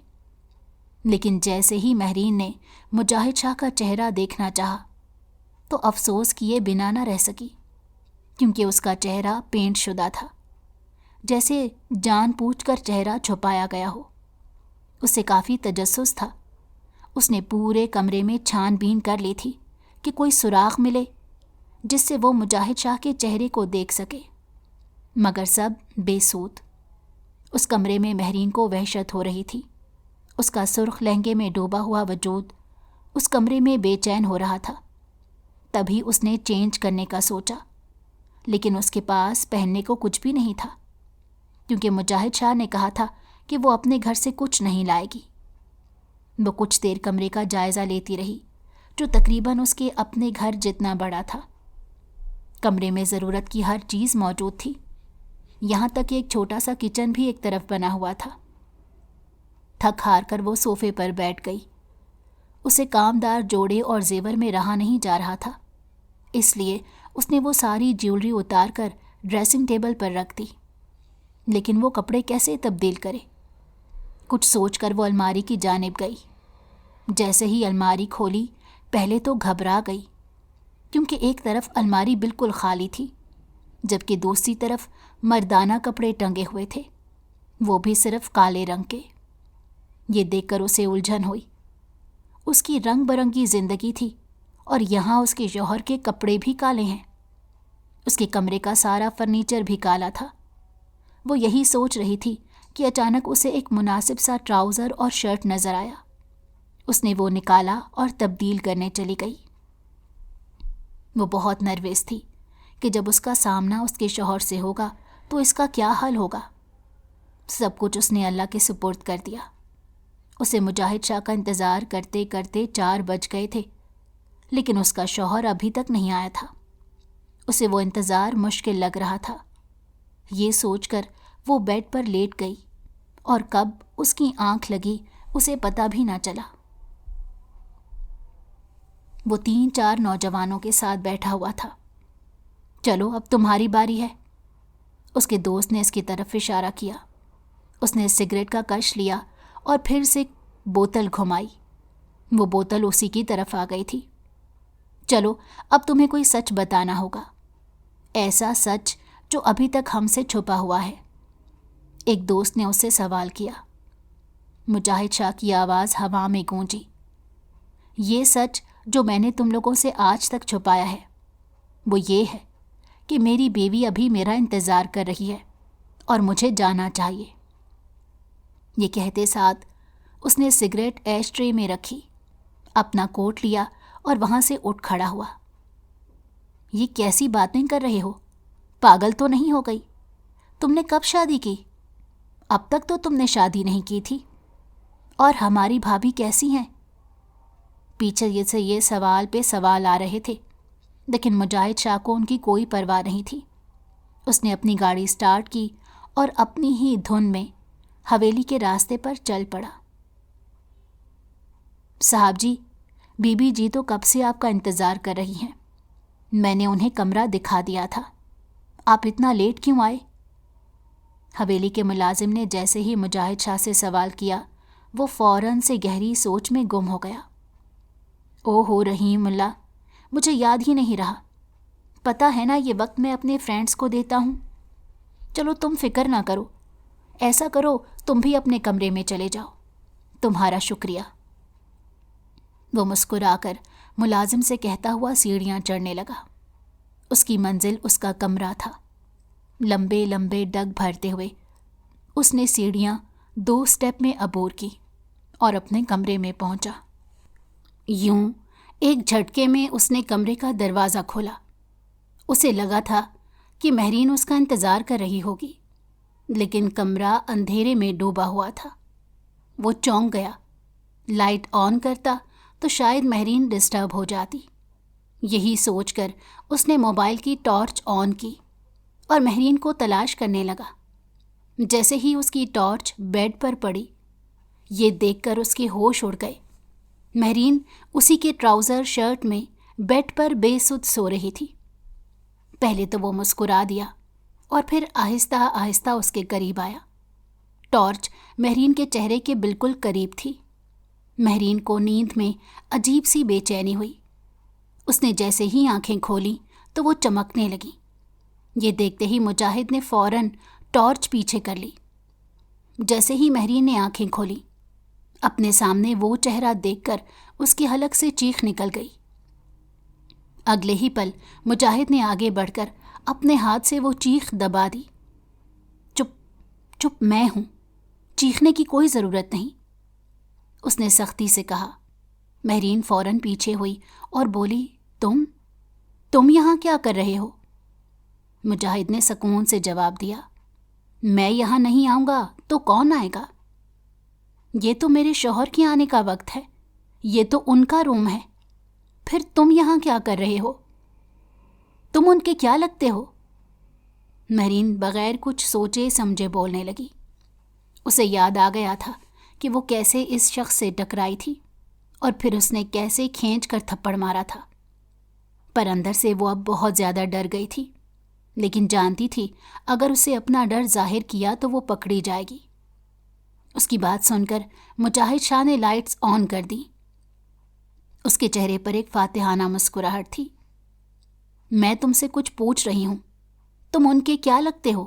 لیکن جیسے ہی مہرین نے مجاہد شاہ کا چہرہ دیکھنا چاہا تو افسوس کیے بنا نہ رہ سکی، کیونکہ اس کا چہرہ پینٹ شدہ تھا، جیسے جان بوجھ کر چہرہ چھپایا گیا ہو۔ اسے کافی تجسس تھا۔ اس نے پورے کمرے میں چھان بین کر لی تھی کہ کوئی سراغ ملے جس سے وہ مجاہد شاہ کے چہرے کو دیکھ سکے، مگر سب بے سود۔ اس کمرے میں مہرین کو وحشت ہو رہی تھی۔ اس کا سرخ لہنگے میں ڈوبا ہوا وجود اس کمرے میں بے چین ہو رہا تھا۔ تبھی اس نے چینج کرنے کا سوچا، لیکن اس کے پاس پہننے کو کچھ بھی نہیں تھا، کیونکہ مجاہد شاہ نے کہا تھا کہ وہ اپنے گھر سے کچھ نہیں لائے گی۔ وہ کچھ دیر کمرے کا جائزہ لیتی رہی، جو تقریباً اس کے اپنے گھر جتنا بڑا تھا۔ کمرے میں ضرورت کی ہر چیز موجود تھی، یہاں تک ایک چھوٹا سا کچن بھی ایک طرف بنا ہوا تھا۔ تھک ہار کر وہ صوفے پر بیٹھ گئی۔ اسے کامدار جوڑے اور زیور میں رہا نہیں جا رہا تھا، اس لیے اس نے وہ ساری جیولری اتار کر ڈریسنگ ٹیبل پر رکھ دی۔ لیکن وہ کپڑے کیسے تبدیل کرے؟ کچھ سوچ کر وہ الماری کی جانب گئی۔ جیسے ہی الماری کھولی، پہلے تو گھبرا گئی، کیونکہ ایک طرف الماری بالکل خالی تھی، جبکہ دوسری طرف مردانہ کپڑے ٹنگے ہوئے تھے۔ وہ بھی صرف کالے رنگ کے۔ یہ دیکھ کر اسے الجھن ہوئی۔ اس کی رنگ برنگی زندگی تھی اور یہاں اس کے شوہر کے کپڑے بھی کالے ہیں۔ اس کے کمرے کا سارا فرنیچر بھی کالا تھا۔ وہ یہی سوچ رہی تھی کہ اچانک اسے ایک مناسب سا ٹراؤزر اور شرٹ نظر آیا۔ اس نے وہ نکالا اور تبدیل کرنے چلی گئی۔ وہ بہت نروس تھی کہ جب اس کا سامنا اس کے شوہر سے ہوگا تو اس کا کیا حل ہوگا۔ سب کچھ اس نے اللہ کے سپرد کر دیا۔ اسے مجاہد شاہ کا انتظار کرتے کرتے 4 بج گئے تھے، لیکن اس کا شوہر ابھی تک نہیں آیا تھا۔ اسے وہ انتظار مشکل لگ رہا تھا۔ یہ سوچ کر وہ بیڈ پر لیٹ گئی اور کب اس کی آنکھ لگی اسے پتہ بھی نہ چلا۔ وہ 3-4 نوجوانوں کے ساتھ بیٹھا ہوا تھا۔ چلو اب تمہاری باری ہے، اس کے دوست نے اس کی طرف اشارہ کیا۔ اس نے سگریٹ کا کش لیا اور پھر سے بوتل گھمائی۔ وہ بوتل اسی کی طرف آ گئی تھی۔ چلو اب تمہیں کوئی سچ بتانا ہوگا، ایسا سچ جو ابھی تک ہم سے چھپا ہوا ہے، ایک دوست نے اس سے سوال کیا۔ مجاہد شاہ کی آواز ہوا میں گونجی۔ یہ سچ جو میں نے تم لوگوں سے آج تک چھپایا ہے وہ یہ ہے کہ میری بیوی ابھی میرا انتظار کر رہی ہے اور مجھے جانا چاہیے۔ یہ کہتے ساتھ اس نے سگریٹ ایش ٹرے میں رکھی، اپنا کوٹ لیا اور وہاں سے اٹھ کھڑا ہوا۔ یہ کیسی باتیں کر رہے ہو؟ پاگل تو نہیں ہو گئی؟ تم نے کب شادی کی؟ اب تک تو تم نے شادی نہیں کی تھی۔ اور ہماری بھابھی کیسی ہیں؟ پیچھے سے یہ سوال پہ سوال آ رہے تھے، لیکن مجاہد شاہ کو ان کی کوئی پرواہ نہیں تھی۔ اس نے اپنی گاڑی سٹارٹ کی اور اپنی ہی دھن میں حویلی کے راستے پر چل پڑا۔ صاحب جی، بی بی جی تو کب سے آپ کا انتظار کر رہی ہیں۔ میں نے انہیں کمرہ دکھا دیا تھا، آپ اتنا لیٹ کیوں آئے؟ حویلی کے ملازم نے جیسے ہی مجاہد شاہ سے سوال کیا وہ فوراً سے گہری سوچ میں گم ہو گیا۔ او ہو رحیم اللہ، مجھے یاد ہی نہیں رہا۔ پتہ ہے نا یہ وقت میں اپنے فرینڈس کو دیتا ہوں۔ چلو تم فکر نہ کرو، ایسا کرو تم بھی اپنے کمرے میں چلے جاؤ، تمہارا شکریہ۔ وہ مسکرا کر ملازم سے کہتا ہوا سیڑھیاں چڑھنے لگا۔ اس کی منزل اس کا کمرہ تھا۔ لمبے لمبے ڈگ بھرتے ہوئے اس نے سیڑھیاں 2 اسٹیپ میں عبور کی اور اپنے کمرے میں پہنچا۔ یوں ایک جھٹکے میں اس نے کمرے کا دروازہ کھولا۔ اسے لگا تھا کہ مہرین اس کا انتظار کر رہی ہوگی، لیکن کمرہ اندھیرے میں ڈوبا ہوا تھا۔ وہ چونک گیا۔ لائٹ آن کرتا تو شاید مہرین ڈسٹرب ہو جاتی۔ یہی سوچ کر اس نے موبائل کی ٹارچ آن کی اور مہرین کو تلاش کرنے لگا۔ جیسے ہی اس کی ٹارچ بیڈ پر پڑی، یہ دیکھ کر اس کے ہوش اڑ گئے۔ مہرین اسی کے ٹراؤزر شرٹ میں بیڈ پر بے سدھ سو رہی تھی۔ پہلے تو وہ مسکرا دیا اور پھر آہستہ آہستہ اس کے قریب آیا۔ ٹارچ مہرین کے چہرے کے بالکل قریب تھی۔ مہرین کو نیند میں عجیب سی بے چینی ہوئی۔ اس نے جیسے ہی آنکھیں کھولیں تو وہ چمکنے لگی۔ یہ دیکھتے ہی مجاہد نے فوراً ٹارچ پیچھے کر لی۔ جیسے ہی مہرین نے آنکھیں کھولیں، اپنے سامنے وہ چہرہ دیکھ کر اس کی حلق سے چیخ نکل گئی۔ اگلے ہی پل مجاہد نے آگے بڑھ کر اپنے ہاتھ سے وہ چیخ دبا دی۔ چپ چپ، میں ہوں، چیخنے کی کوئی ضرورت نہیں، اس نے سختی سے کہا۔ مہرین فوراً پیچھے ہوئی اور بولی، تم یہاں کیا کر رہے ہو؟ مجاہد نے سکون سے جواب دیا، میں یہاں نہیں آؤں گا تو کون آئے گا؟ یہ تو میرے شوہر کے آنے کا وقت ہے، یہ تو ان کا روم ہے، پھر تم یہاں کیا کر رہے ہو؟ تم ان کے کیا لگتے ہو؟ مہرین بغیر کچھ سوچے سمجھے بولنے لگی۔ اسے یاد آ گیا تھا کہ وہ کیسے اس شخص سے ٹکرائی تھی اور پھر اس نے کیسے کھینچ کر تھپڑ مارا تھا۔ پر اندر سے وہ اب بہت زیادہ ڈر گئی تھی، لیکن جانتی تھی اگر اسے اپنا ڈر ظاہر کیا تو وہ پکڑی جائے گی۔ اس کی بات سن کر مجاہد شاہ نے لائٹس آن کر دی۔ اس کے چہرے پر ایک فاتحانہ مسکراہٹ تھی۔ میں تم سے کچھ پوچھ رہی ہوں، تم ان کے کیا لگتے ہو؟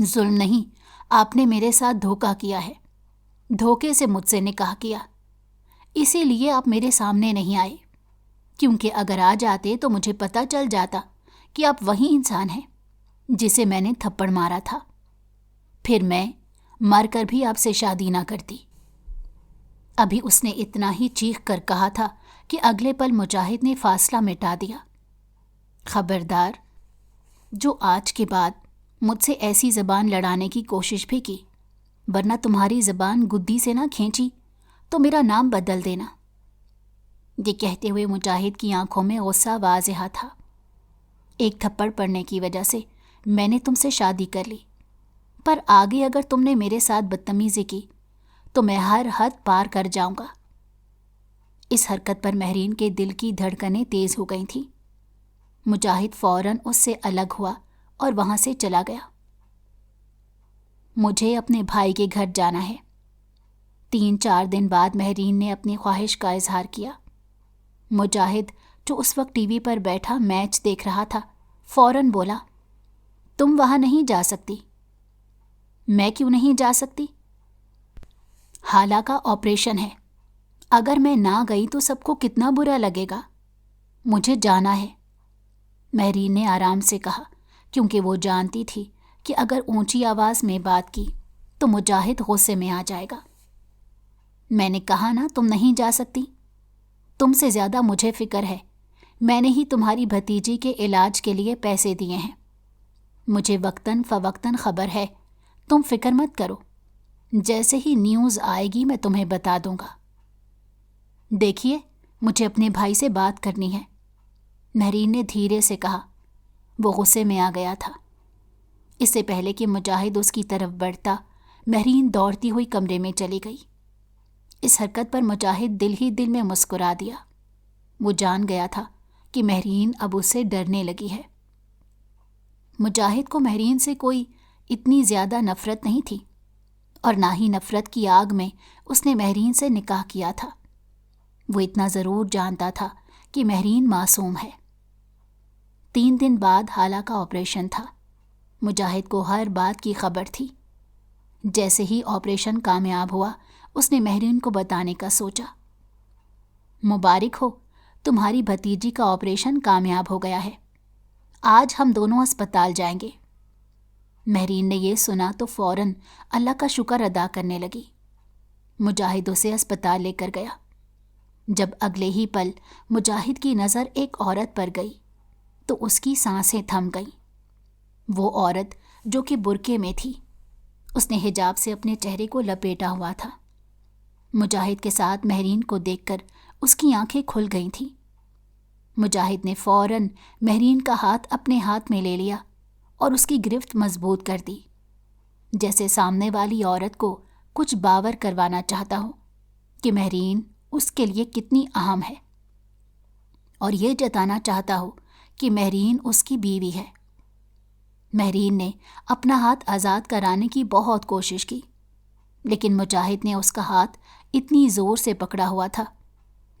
ظلم نہیں، آپ نے میرے ساتھ دھوکہ کیا ہے، دھوکے سے مجھ سے نکاح کیا، اسی لیے آپ میرے سامنے نہیں آئے، کیونکہ اگر آ جاتے تو مجھے پتہ چل جاتا کہ آپ وہی انسان ہیں جسے میں نے تھپڑ مارا تھا، پھر میں مر کر بھی آپ سے شادی نہ کرتی۔ ابھی اس نے اتنا ہی چیخ کر کہا تھا کہ اگلے پل مجاہد نے فاصلہ مٹا دیا۔ خبردار، جو آج کے بعد مجھ سے ایسی زبان لڑانے کی کوشش بھی کی، ورنہ تمہاری زبان گدی سے نہ کھینچی تو میرا نام بدل دینا۔ یہ کہتے ہوئے مجاہد کی آنکھوں میں غصہ واضح تھا۔ ایک تھپڑ پڑنے کی وجہ سے میں نے تم سے شادی کر لی، پر آگے اگر تم نے میرے ساتھ بدتمیزی کی تو میں ہر حد پار کر جاؤں گا۔ اس حرکت پر مہرین کے دل کی دھڑکنیں تیز ہو گئی تھیں۔ مجاہد فوراً اس سے الگ ہوا اور وہاں سے چلا گیا۔ مجھے اپنے بھائی کے گھر جانا ہے۔ 3-4 دن بعد مہرین نے اپنی خواہش کا اظہار کیا۔ مجاہد، جو اس وقت ٹی وی پر بیٹھا میچ دیکھ رہا تھا، فوراً بولا، تم وہاں نہیں جا سکتی۔ میں کیوں نہیں جا سکتی؟ حالہ کا آپریشن ہے، اگر میں نہ گئی تو سب کو کتنا برا لگے گا۔ مجھے جانا ہے، مہرین نے آرام سے کہا، کیونکہ وہ جانتی تھی کہ اگر اونچی آواز میں بات کی تو مجاہد غصے میں آ جائے گا۔ میں نے کہا نا تم نہیں جا سکتی۔ تم سے زیادہ مجھے فکر ہے، میں نے ہی تمہاری بھتیجی کے علاج کے لیے پیسے دیے ہیں۔ مجھے وقتاً فوقتاً خبر ہے، تم فکر مت کرو، جیسے ہی نیوز آئے گی میں تمہیں بتا دوں گا۔ دیکھیے، مجھے اپنے بھائی سے بات کرنی ہے، مہرین نے دھیرے سے کہا۔ وہ غصے میں آ گیا تھا۔ اس سے پہلے کہ مجاہد اس کی طرف بڑھتا، مہرین دوڑتی ہوئی کمرے میں چلی گئی۔ اس حرکت پر مجاہد دل ہی دل میں مسکرا دیا۔ وہ جان گیا تھا کہ مہرین اب اس سے ڈرنے لگی ہے۔ مجاہد کو مہرین سے کوئی اتنی زیادہ نفرت نہیں تھی، اور نہ ہی نفرت کی آگ میں اس نے مہرین سے نکاح کیا تھا۔ وہ اتنا ضرور جانتا تھا کہ مہرین معصوم ہے۔ 3 دن بعد حالہ کا آپریشن تھا۔ مجاہد کو ہر بات کی خبر تھی۔ جیسے ہی آپریشن کامیاب ہوا، اس نے مہرین کو بتانے کا سوچا۔ مبارک ہو، تمہاری بھتیجی کا آپریشن کامیاب ہو گیا ہے، آج ہم دونوں اسپتال جائیں گے۔ مہرین نے یہ سنا تو فوراً اللہ کا شکر ادا کرنے لگی۔ مجاہد اسے اسپتال لے کر گیا۔ جب اگلے ہی پل مجاہد کی نظر ایک عورت پر گئی تو اس کی سانسیں تھم گئیں۔ وہ عورت جو کہ برقعے میں تھی، اس نے حجاب سے اپنے چہرے کو لپیٹا ہوا تھا۔ مجاہد کے ساتھ مہرین کو دیکھ کر اس کی آنکھیں کھل گئی تھیں۔ مجاہد نے فوراً مہرین کا ہاتھ اپنے ہاتھ میں لے لیا اور اس کی گرفت مضبوط کر دی، جیسے سامنے والی عورت کو کچھ باور کروانا چاہتا ہو کہ مہرین اس کے لیے کتنی اہم ہے، اور یہ جتانا چاہتا ہو کہ مہرین اس کی بیوی ہے۔ مہرین نے اپنا ہاتھ آزاد کرانے کی بہت کوشش کی، لیکن مجاہد نے اس کا ہاتھ اتنی زور سے پکڑا ہوا تھا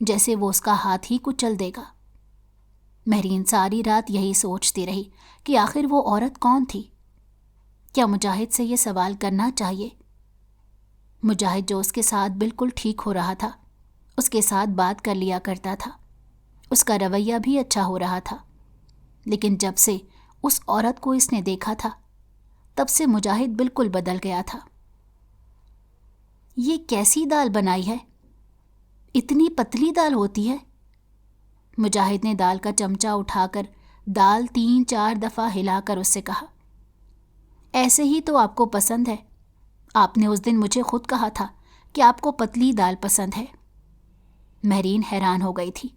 جیسے وہ اس کا ہاتھ ہی کچل دے گا۔ مہرین ساری رات یہی سوچتی رہی کہ آخر وہ عورت کون تھی۔ کیا مجاہد سے یہ سوال کرنا چاہیے؟ مجاہد جو اس کے ساتھ بالکل ٹھیک ہو رہا تھا، اس کے ساتھ بات کر لیا کرتا تھا، اس کا رویہ بھی اچھا ہو رہا تھا، لیکن جب سے اس عورت کو اس نے دیکھا تھا تب سے مجاہد بالکل بدل گیا تھا۔ یہ کیسی دال بنائی ہے؟ اتنی پتلی دال ہوتی ہے؟ مجاہد نے دال کا چمچہ اٹھا کر دال 3-4 دفعہ ہلا کر اس سے کہا، ایسے ہی تو آپ کو پسند ہے، آپ نے اس دن مجھے خود کہا تھا کہ آپ کو پتلی دال پسند ہے۔ مہرین حیران ہو گئی تھی۔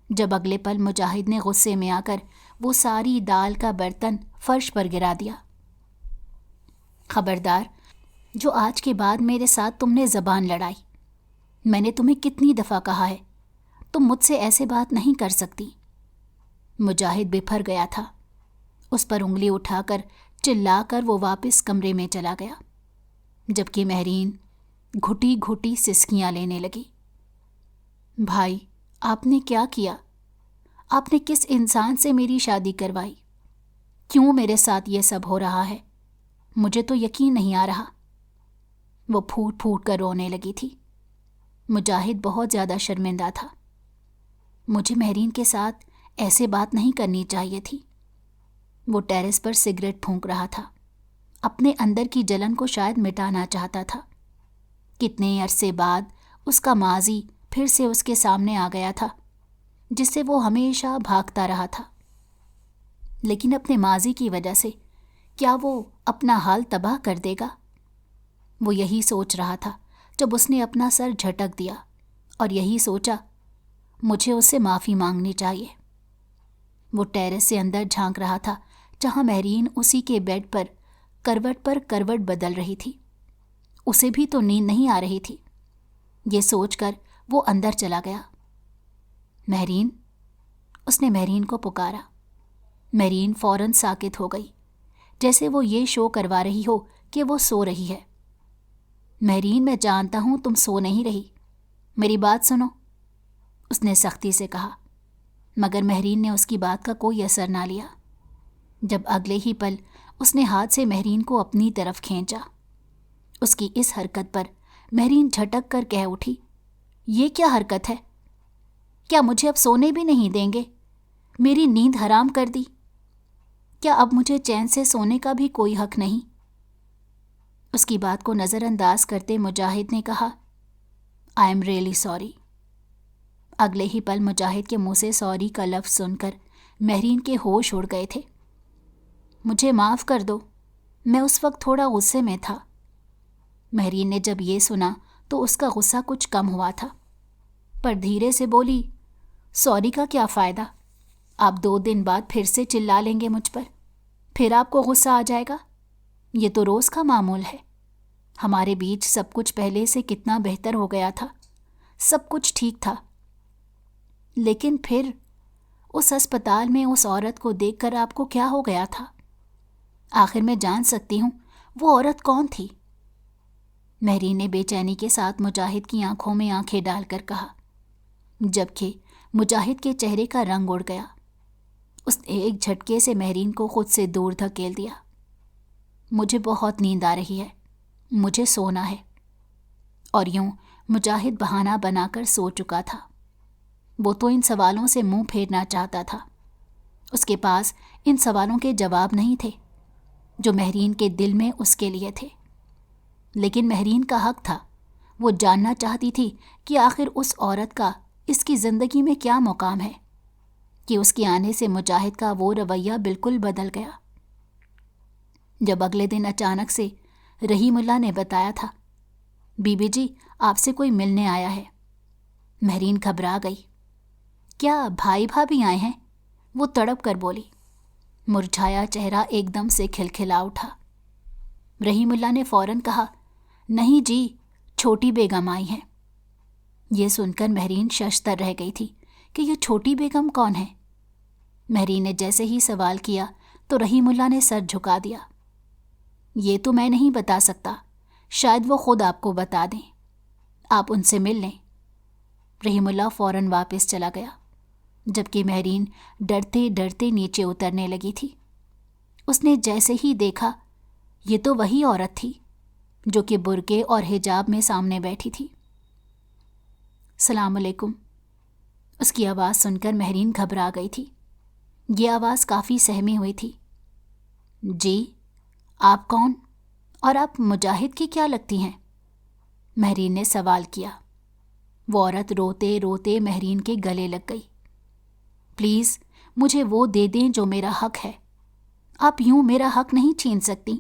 جب اگلے پل مجاہد نے غصے میں آ کر وہ ساری دال کا برتن فرش پر گرا دیا۔ خبردار، جو آج کے بعد میرے ساتھ تم نے زبان لڑائی، میں نے تمہیں کتنی دفعہ کہا ہے تم مجھ سے ایسے بات نہیں کر سکتی۔ مجاہد بپھر گیا تھا۔ اس پر انگلی اٹھا کر چلا کر وہ واپس کمرے میں چلا گیا، جبکہ مہرین گھٹی گھٹی سسکیاں لینے لگی۔ بھائی، آپ نے کیا کیا؟ آپ نے کس انسان سے میری شادی کروائی؟ کیوں میرے ساتھ یہ سب ہو رہا ہے؟ مجھے تو یقین نہیں آ رہا۔ وہ پھوٹ پھوٹ کر رونے لگی تھی۔ مجاہد بہت زیادہ شرمندہ تھا۔ مجھے مہرین کے ساتھ ایسے بات نہیں کرنی چاہیے تھی۔ وہ ٹیرس پر سگریٹ پھونک رہا تھا، اپنے اندر کی جلن کو شاید مٹانا چاہتا تھا۔ کتنے عرصے بعد اس کا ماضی پھر سے اس کے سامنے آ گیا تھا، جس سے وہ ہمیشہ بھاگتا رہا تھا۔ لیکن اپنے ماضی کی وجہ سے کیا وہ اپنا حال تباہ کر دے گا؟ وہ یہی سوچ رہا تھا جب اس نے اپنا سر جھٹک دیا، اور یہی سوچا مجھے اس سے معافی مانگنی چاہیے۔ وہ ٹیرس سے اندر جھانک رہا تھا، جہاں مہرین اسی کے بیڈ پر کروٹ بدل رہی تھی۔ اسے بھی تو نیند نہیں آ رہی تھی۔ یہ سوچ کر وہ اندر چلا گیا۔ مہرین، اس نے مہرین کو پکارا۔ مہرین فوراً ساکت ہو گئی، جیسے وہ یہ شو کروا رہی ہو کہ وہ سو رہی ہے۔ مہرین، میں جانتا ہوں تم سو نہیں رہی، میری بات سنو، اس نے سختی سے کہا، مگر مہرین نے اس کی بات کا کوئی اثر نہ لیا۔ جب اگلے ہی پل اس نے ہاتھ سے مہرین کو اپنی طرف کھینچا۔ اس کی اس حرکت پر مہرین جھٹک کر کہہ اٹھی، یہ کیا حرکت ہے؟ کیا مجھے اب سونے بھی نہیں دیں گے؟ میری نیند حرام کر دی۔ کیا اب مجھے چین سے سونے کا بھی کوئی حق نہیں؟ اس کی بات کو نظر انداز کرتے مجاہد نے کہا، آئی ایم ریئلی سوری۔ اگلے ہی پل مجاہد کے منہ سے سوری کا لفظ سن کر مہرین کے ہوش اڑ گئے تھے۔ مجھے معاف کر دو، میں اس وقت تھوڑا غصے میں تھا۔ مہرین نے جب یہ سنا تو اس کا غصہ کچھ کم ہوا تھا، پر دھیرے سے بولی، سوری کا کیا فائدہ؟ آپ 2 دن بعد پھر سے چلا لیں گے مجھ پر، پھر آپ کو غصہ آ جائے گا۔ یہ تو روز کا معمول ہے۔ ہمارے بیچ سب کچھ پہلے سے کتنا بہتر ہو گیا تھا، سب کچھ ٹھیک تھا۔ لیکن پھر اس ہسپتال میں اس عورت کو دیکھ کر آپ کو کیا ہو گیا تھا؟ آخر میں جان سکتی ہوں وہ عورت کون تھی؟ مہرین نے بے چینی کے ساتھ مجاہد کی آنکھوں میں آنکھیں ڈال کر کہا، جبکہ مجاہد کے چہرے کا رنگ اڑ گیا۔ اس نے ایک جھٹکے سے مہرین کو خود سے دور دھکیل دیا۔ مجھے بہت نیند آ رہی ہے، مجھے سونا ہے۔ اور یوں مجاہد بہانہ بنا کر سو چکا تھا۔ وہ تو ان سوالوں سے منہ پھیرنا چاہتا تھا۔ اس کے پاس ان سوالوں کے جواب نہیں تھے جو مہرین کے دل میں اس کے لیے تھے، لیکن مہرین کا حق تھا۔ وہ جاننا چاہتی تھی کہ آخر اس عورت کا اس کی زندگی میں کیا مقام ہے کہ اس کے آنے سے مجاہد کا وہ رویہ بالکل بدل گیا۔ جب اگلے دن اچانک سے رحیم اللہ نے بتایا تھا، بی بی جی آپ سے کوئی ملنے آیا ہے، مہرین گھبرا گئی۔ کیا بھائی بھابھی آئے ہیں؟ وہ تڑپ کر بولی۔ مرجھایا چہرہ ایک دم سے کھلکھلا اٹھا۔ رحیم اللہ نے فوراً کہا، نہیں جی، چھوٹی بیگم آئی ہیں۔ یہ سن کر مہرین ششدر رہ گئی تھی کہ یہ چھوٹی بیگم کون ہے۔ مہرین نے جیسے ہی سوال کیا تو رحیم اللہ نے سر جھکا دیا۔ یہ تو میں نہیں بتا سکتا، شاید وہ خود آپ کو بتا دیں، آپ ان سے مل لیں۔ رحیم اللہ فوراً واپس چلا گیا، جبکہ مہرین ڈرتے ڈرتے نیچے اترنے لگی تھی۔ اس نے جیسے ہی دیکھا، یہ تو وہی عورت تھی جو کہ برقعے اور حجاب میں سامنے بیٹھی تھی۔ السلام علیکم، اس کی آواز سن کر مہرین گھبرا گئی تھی۔ یہ آواز کافی سہمی ہوئی تھی۔ جی، آپ کون؟ اور آپ مجاہد کی کیا لگتی ہیں؟ مہرین نے سوال کیا۔ وہ عورت روتے روتے مہرین کے گلے لگ گئی۔ پلیز مجھے وہ دے دیں جو میرا حق ہے، آپ یوں میرا حق نہیں چھین سکتی۔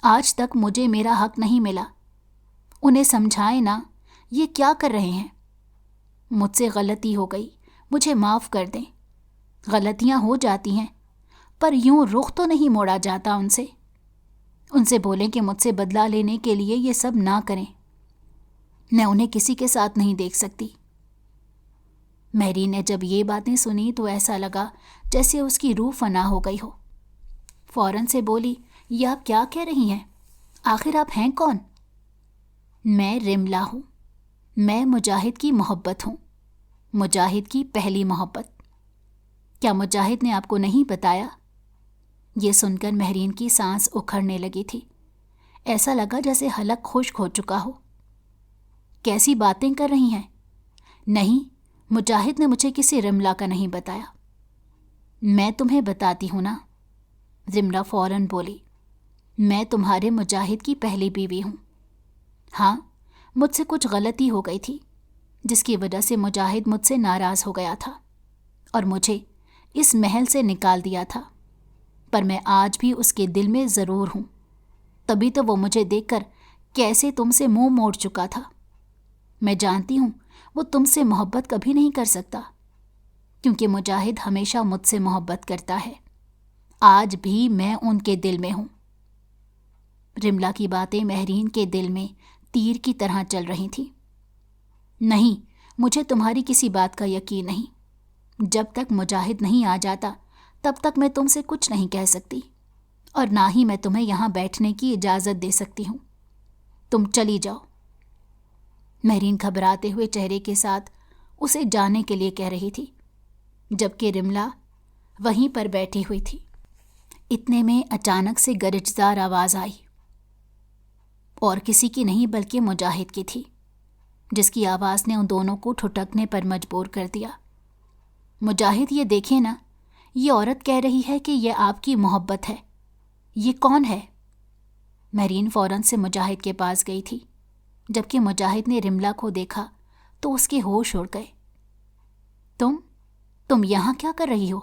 آج تک مجھے میرا حق نہیں ملا، انہیں سمجھائیں نا، یہ کیا کر رہے ہیں؟ مجھ سے غلطی ہو گئی، مجھے معاف کر دیں۔ غلطیاں ہو جاتی ہیں، پر یوں رخ تو نہیں موڑا جاتا ان سے بولیں کہ مجھ سے بدلہ لینے کے لیے یہ سب نہ کریں، میں انہیں کسی کے ساتھ نہیں دیکھ سکتی۔ مہرین نے جب یہ باتیں سنی تو ایسا لگا جیسے اس کی روح فنا ہو گئی ہو۔ فوراً سے بولی، یہ آپ کیا کہہ رہی ہیں؟ آخر آپ ہیں کون؟ میں رملا ہوں، میں مجاہد کی محبت ہوں، مجاہد کی پہلی محبت۔ کیا مجاہد نے آپ کو نہیں بتایا؟ یہ سن کر مہرین کی سانس اکھڑنے لگی تھی۔ ایسا لگا جیسے حلق خشک ہو چکا ہو۔ کیسی باتیں کر رہی ہیں؟ نہیں، مجاہد نے مجھے کسی رملہ کا نہیں بتایا۔ میں تمہیں بتاتی ہوں نا، رملہ فوراً بولی۔ میں تمہارے مجاہد کی پہلی بیوی ہوں۔ ہاں، مجھ سے کچھ غلطی ہو گئی تھی جس کی وجہ سے مجاہد مجھ سے ناراض ہو گیا تھا اور مجھے اس محل سے نکال دیا تھا، پر میں آج بھی اس کے دل میں ضرور ہوں۔ تبھی تو وہ مجھے دیکھ کر کیسے تم سے منہ موڑ چکا تھا۔ میں جانتی ہوں وہ تم سے محبت کبھی نہیں کر سکتا، کیونکہ مجاہد ہمیشہ مجھ سے محبت کرتا ہے۔ آج بھی میں ان کے دل میں ہوں۔ رملہ کی باتیں مہرین کے دل میں تیر کی طرح چل رہی تھیں۔ نہیں، مجھے تمہاری کسی بات کا یقین نہیں۔ جب تک مجاہد نہیں آ جاتا تب تک میں تم سے کچھ نہیں کہہ سکتی، اور نہ ہی میں تمہیں یہاں بیٹھنے کی اجازت دے سکتی ہوں۔ تم چلی جاؤ۔ مہرین گھبراتے ہوئے چہرے کے ساتھ اسے جانے کے لیے کہہ رہی تھی، جبکہ رملہ وہیں پر بیٹھی ہوئی تھی۔ اتنے میں اچانک سے گرجدار آواز آئی، اور کسی کی نہیں بلکہ مجاہد کی تھی، جس کی آواز نے ان دونوں کو ٹھٹکنے پر مجبور کر دیا۔ مجاہد، یہ دیکھیں نا، یہ عورت کہہ رہی ہے کہ یہ آپ کی محبت ہے۔ یہ کون ہے؟ مہرین فوراً سے مجاہد کے پاس گئی تھی۔ جبکہ مجاہد نے رملہ کو دیکھا تو اس کے ہوش اڑ گئے۔ تم یہاں کیا کر رہی ہو؟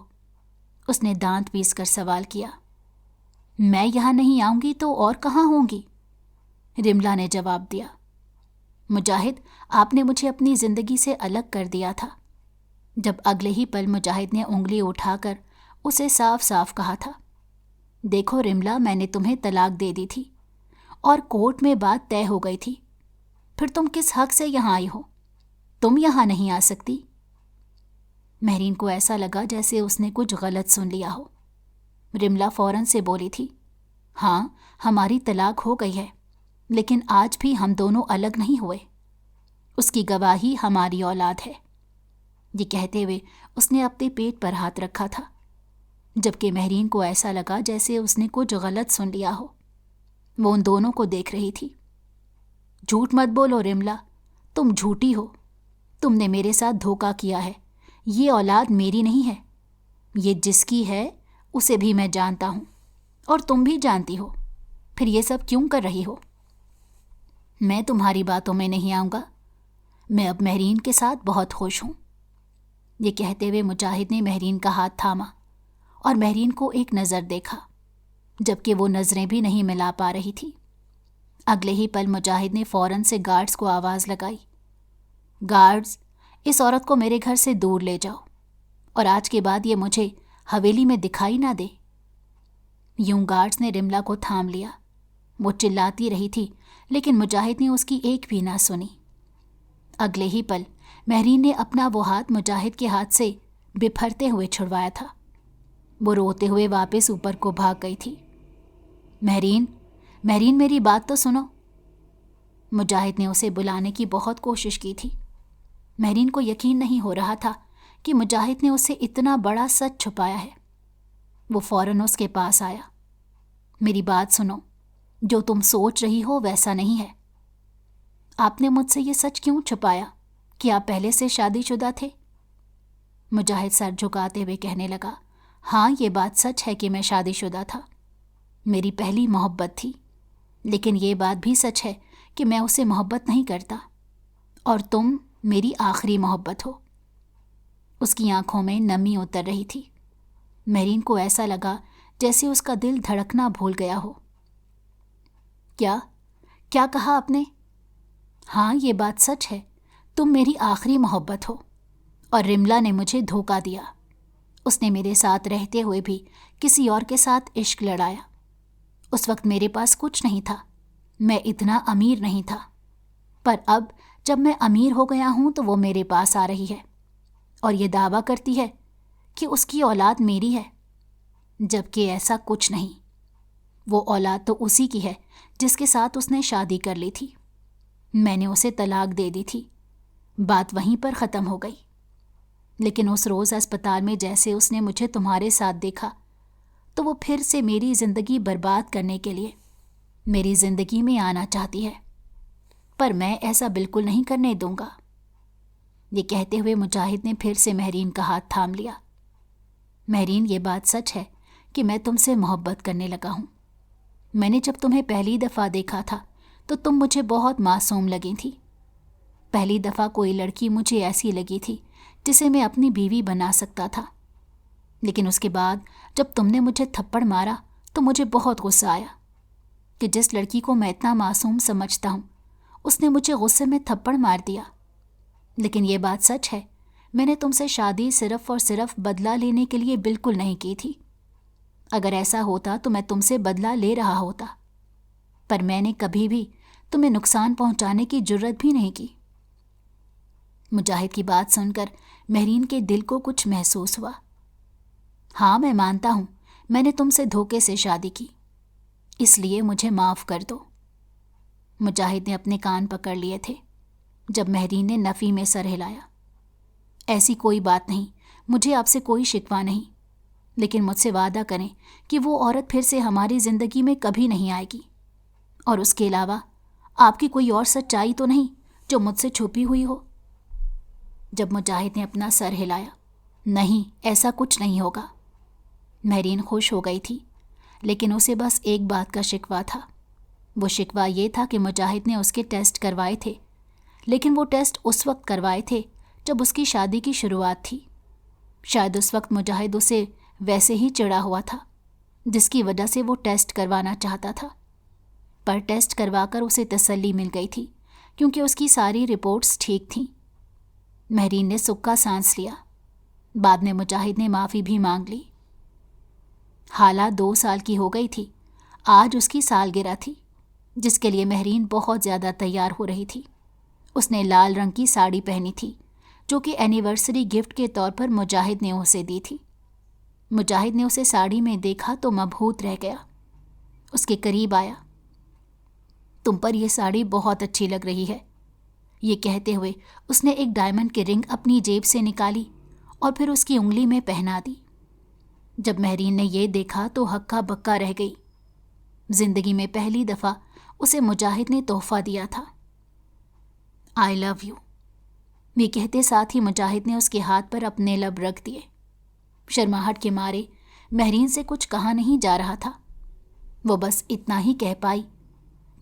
اس نے دانت پیس کر سوال کیا۔ میں یہاں نہیں آؤں گی تو اور کہاں ہوں گی؟ رملہ نے جواب دیا۔ مجاہد، آپ نے مجھے اپنی زندگی سے الگ کر دیا تھا۔ جب اگلے ہی پل مجاہد نے انگلی اٹھا کر اسے صاف صاف کہا تھا، دیکھو رملہ، میں نے تمہیں طلاق دے دی تھی اور کورٹ میں بات طے ہو گئی تھی، پھر تم کس حق سے یہاں آئی ہو؟ تم یہاں نہیں آ سکتی۔ مہرین کو ایسا لگا جیسے اس نے کچھ غلط سن لیا ہو۔ رملہ فوراً سے بولی تھی، ہاں، ہماری طلاق ہو گئی ہے، لیکن آج بھی ہم دونوں الگ نہیں ہوئے۔ اس کی گواہی ہماری اولاد ہے۔ یہ کہتے ہوئے اس نے اپنے پیٹ پر ہاتھ رکھا تھا، جبکہ مہرین کو ایسا لگا جیسے اس نے کچھ غلط سن لیا ہو۔ وہ ان دونوں کو دیکھ رہی تھی۔ جھوٹ مت بولو رملہ، تم جھوٹی ہو۔ تم نے میرے ساتھ دھوکہ کیا ہے۔ یہ اولاد میری نہیں ہے، یہ جس کی ہے اسے بھی میں جانتا ہوں، اور تم بھی جانتی ہو۔ پھر یہ سب کیوں کر رہی ہو؟ میں تمہاری باتوں میں نہیں آؤں گا۔ میں اب مہرین کے ساتھ بہت خوش ہوں۔ یہ کہتے ہوئے مجاہد نے مہرین کا ہاتھ تھاما اور مہرین کو ایک نظر دیکھا، جبکہ وہ نظریں بھی نہیں ملا پا رہی تھی۔ اگلے ہی پل مجاہد نے فوراً سے گارڈز کو آواز لگائی، گارڈز، اس عورت کو میرے گھر سے دور لے جاؤ، اور آج کے بعد یہ مجھے حویلی میں دکھائی نہ دے۔ یوں گارڈز نے رملہ کو تھام لیا۔ وہ چلاتی رہی تھی، لیکن مجاہد نے اس کی ایک بھی نہ سنی۔ اگلے ہی پل مہرین نے اپنا وہ ہاتھ مجاہد کے ہاتھ سے بپھرتے ہوئے چھڑوایا تھا۔ وہ روتے ہوئے واپس اوپر کو بھاگ گئی تھی۔ مہرین، میری بات تو سنو۔ مجاہد نے اسے بلانے کی بہت کوشش کی تھی۔ مہرین کو یقین نہیں ہو رہا تھا کہ مجاہد نے اسے اتنا بڑا سچ چھپایا ہے۔ وہ فوراً اس کے پاس آیا۔ میری بات سنو، جو تم سوچ رہی ہو ویسا نہیں ہے۔ آپ نے مجھ سے یہ سچ کیوں چھپایا کہ آپ پہلے سے شادی شدہ تھے؟ مجاہد سر جھکاتے ہوئے کہنے لگا، ہاں، یہ بات سچ ہے کہ میں شادی شدہ تھا۔ میری پہلی محبت تھی، لیکن یہ بات بھی سچ ہے کہ میں اسے محبت نہیں کرتا، اور تم میری آخری محبت ہو۔ اس کی آنکھوں میں نمی اتر رہی تھی۔ مہرین کو ایسا لگا جیسے اس کا دل دھڑکنا بھول گیا ہو۔ کیا کہا آپ نے؟ ہاں، یہ بات سچ ہے، تم میری آخری محبت ہو، اور رملہ نے مجھے دھوکہ دیا۔ اس نے میرے ساتھ رہتے ہوئے بھی کسی اور کے ساتھ عشق لڑایا۔ اس وقت میرے پاس کچھ نہیں تھا، میں اتنا امیر نہیں تھا، پر اب جب میں امیر ہو گیا ہوں تو وہ میرے پاس آ رہی ہے اور یہ دعویٰ کرتی ہے کہ اس کی اولاد میری ہے، جبکہ ایسا کچھ نہیں۔ وہ اولاد تو اسی کی ہے جس کے ساتھ اس نے شادی کر لی تھی۔ میں نے اسے طلاق دے دی تھی، بات وہیں پر ختم ہو گئی۔ لیکن اس روز اسپتال میں جیسے اس نے مجھے تمہارے ساتھ دیکھا تو وہ پھر سے میری زندگی برباد کرنے کے لیے میری زندگی میں آنا چاہتی ہے، پر میں ایسا بالکل نہیں کرنے دوں گا۔ یہ کہتے ہوئے مجاہد نے پھر سے مہرین کا ہاتھ تھام لیا۔ مہرین، یہ بات سچ ہے کہ میں تم سے محبت کرنے لگا ہوں۔ میں نے جب تمہیں پہلی دفعہ دیکھا تھا تو تم مجھے بہت معصوم لگی تھی۔ پہلی دفعہ کوئی لڑکی مجھے ایسی لگی تھی جسے میں اپنی بیوی بنا سکتا تھا، لیکن اس کے بعد جب تم نے مجھے تھپڑ مارا تو مجھے بہت غصہ آیا کہ جس لڑکی کو میں اتنا معصوم سمجھتا ہوں اس نے مجھے غصے میں تھپڑ مار دیا۔ لیکن یہ بات سچ ہے، میں نے تم سے شادی صرف اور صرف بدلہ لینے کے لیے بالکل نہیں کی تھی۔ اگر ایسا ہوتا تو میں تم سے بدلہ لے رہا ہوتا، پر میں نے کبھی بھی تمہیں نقصان پہنچانے کی جرت بھی نہیں کی۔ مجاہد کی بات سن کر مہرین کے دل کو کچھ محسوس ہوا۔ ہاں، میں مانتا ہوں میں نے تم سے دھوکے سے شادی کی، اس لیے مجھے معاف کر دو۔ مجاہد نے اپنے کان پکڑ لیے تھے جب مہرین نے نفی میں سر ہلایا۔ ایسی کوئی بات نہیں، مجھے آپ سے کوئی شکوہ نہیں، لیکن مجھ سے وعدہ کریں کہ وہ عورت پھر سے ہماری زندگی میں کبھی نہیں آئے گی، اور اس کے علاوہ آپ کی کوئی اور سچائی تو نہیں جو مجھ سے چھپی ہوئی ہو۔ جب مجاہد نے اپنا سر ہلایا، نہیں، ایسا کچھ نہیں ہوگا۔ مہرین خوش ہو گئی تھی، لیکن اسے بس ایک بات کا شکوہ تھا۔ وہ شکوہ یہ تھا کہ مجاہد نے اس کے ٹیسٹ کروائے تھے، لیکن وہ ٹیسٹ اس وقت کروائے تھے جب اس کی شادی کی شروعات تھی۔ شاید اس وقت مجاہد اسے ویسے ہی چڑھا ہوا تھا جس کی وجہ سے وہ ٹیسٹ کروانا چاہتا تھا، پر ٹیسٹ کروا کر اسے تسلی مل گئی تھی کیونکہ اس کی ساری رپورٹس ٹھیک تھیں۔ مہرین نے سکا سانس لیا۔ بعد میں مجاہد نے معافی بھی مانگ لی۔ حالہ 2 سال کی ہو گئی تھی۔ آج اس کی سالگرہ تھی جس کے لیے مہرین بہت زیادہ تیار ہو رہی تھی۔ اس نے لال رنگ کی ساڑی پہنی تھی جو کہ اینیورسری گفٹ کے طور پر مجاہد نے اسے دی تھی۔ مجاہد نے اسے ساڑی میں دیکھا تو مبہوت رہ گیا۔ اس کے قریب آیا۔ تم پر یہ ساڑی بہت اچھی لگ رہی ہے، یہ کہتے ہوئے اس نے ایک ڈائمنڈ کی رنگ اپنی جیب سے نکالی اور پھر اس کی انگلی میں پہنا دی۔ جب مہرین نے یہ دیکھا تو ہکا بکا رہ گئی۔ زندگی میں پہلی دفعہ اسے مجاہد نے تحفہ دیا تھا۔ آئی لو یو، یہ کہتے ساتھ ہی مجاہد نے اس کے ہاتھ پر اپنے لب رکھ دیے۔ شرماہٹ کے مارے مہرین سے کچھ کہا نہیں جا رہا تھا۔ وہ بس اتنا ہی کہہ پائی،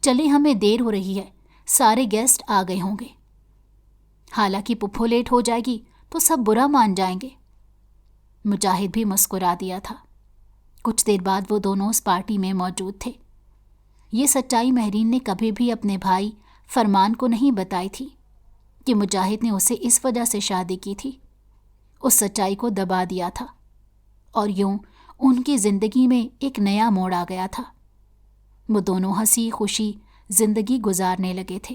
چلے ہمیں دیر ہو رہی ہے، سارے گیسٹ آ گئے ہوں گے۔ حالانکہ پپھو لیٹ ہو جائے گی تو سب برا مان جائیں گے۔ مجاہد بھی مسکرا دیا تھا۔ کچھ دیر بعد وہ دونوں اس پارٹی میں موجود تھے۔ یہ سچائی مہرین نے کبھی بھی اپنے بھائی فرمان کو نہیں بتائی تھی کہ مجاہد نے اسے اس وجہ سے شادی کی تھی۔ اس سچائی کو دبا دیا تھا، اور یوں ان کی زندگی میں ایک نیا موڑ آ گیا تھا۔ وہ دونوں ہنسی خوشی زندگی گزارنے لگے تھے۔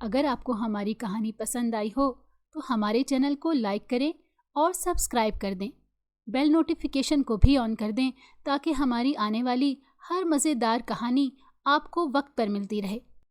اگر آپ کو ہماری کہانی پسند آئی ہو تو ہمارے چینل کو لائک کریں اور سبسکرائب کر دیں۔ بیل نوٹیفیکیشن کو بھی آن کر دیں تاکہ ہماری آنے والی ہر مزیدار کہانی آپ کو وقت پر ملتی رہے۔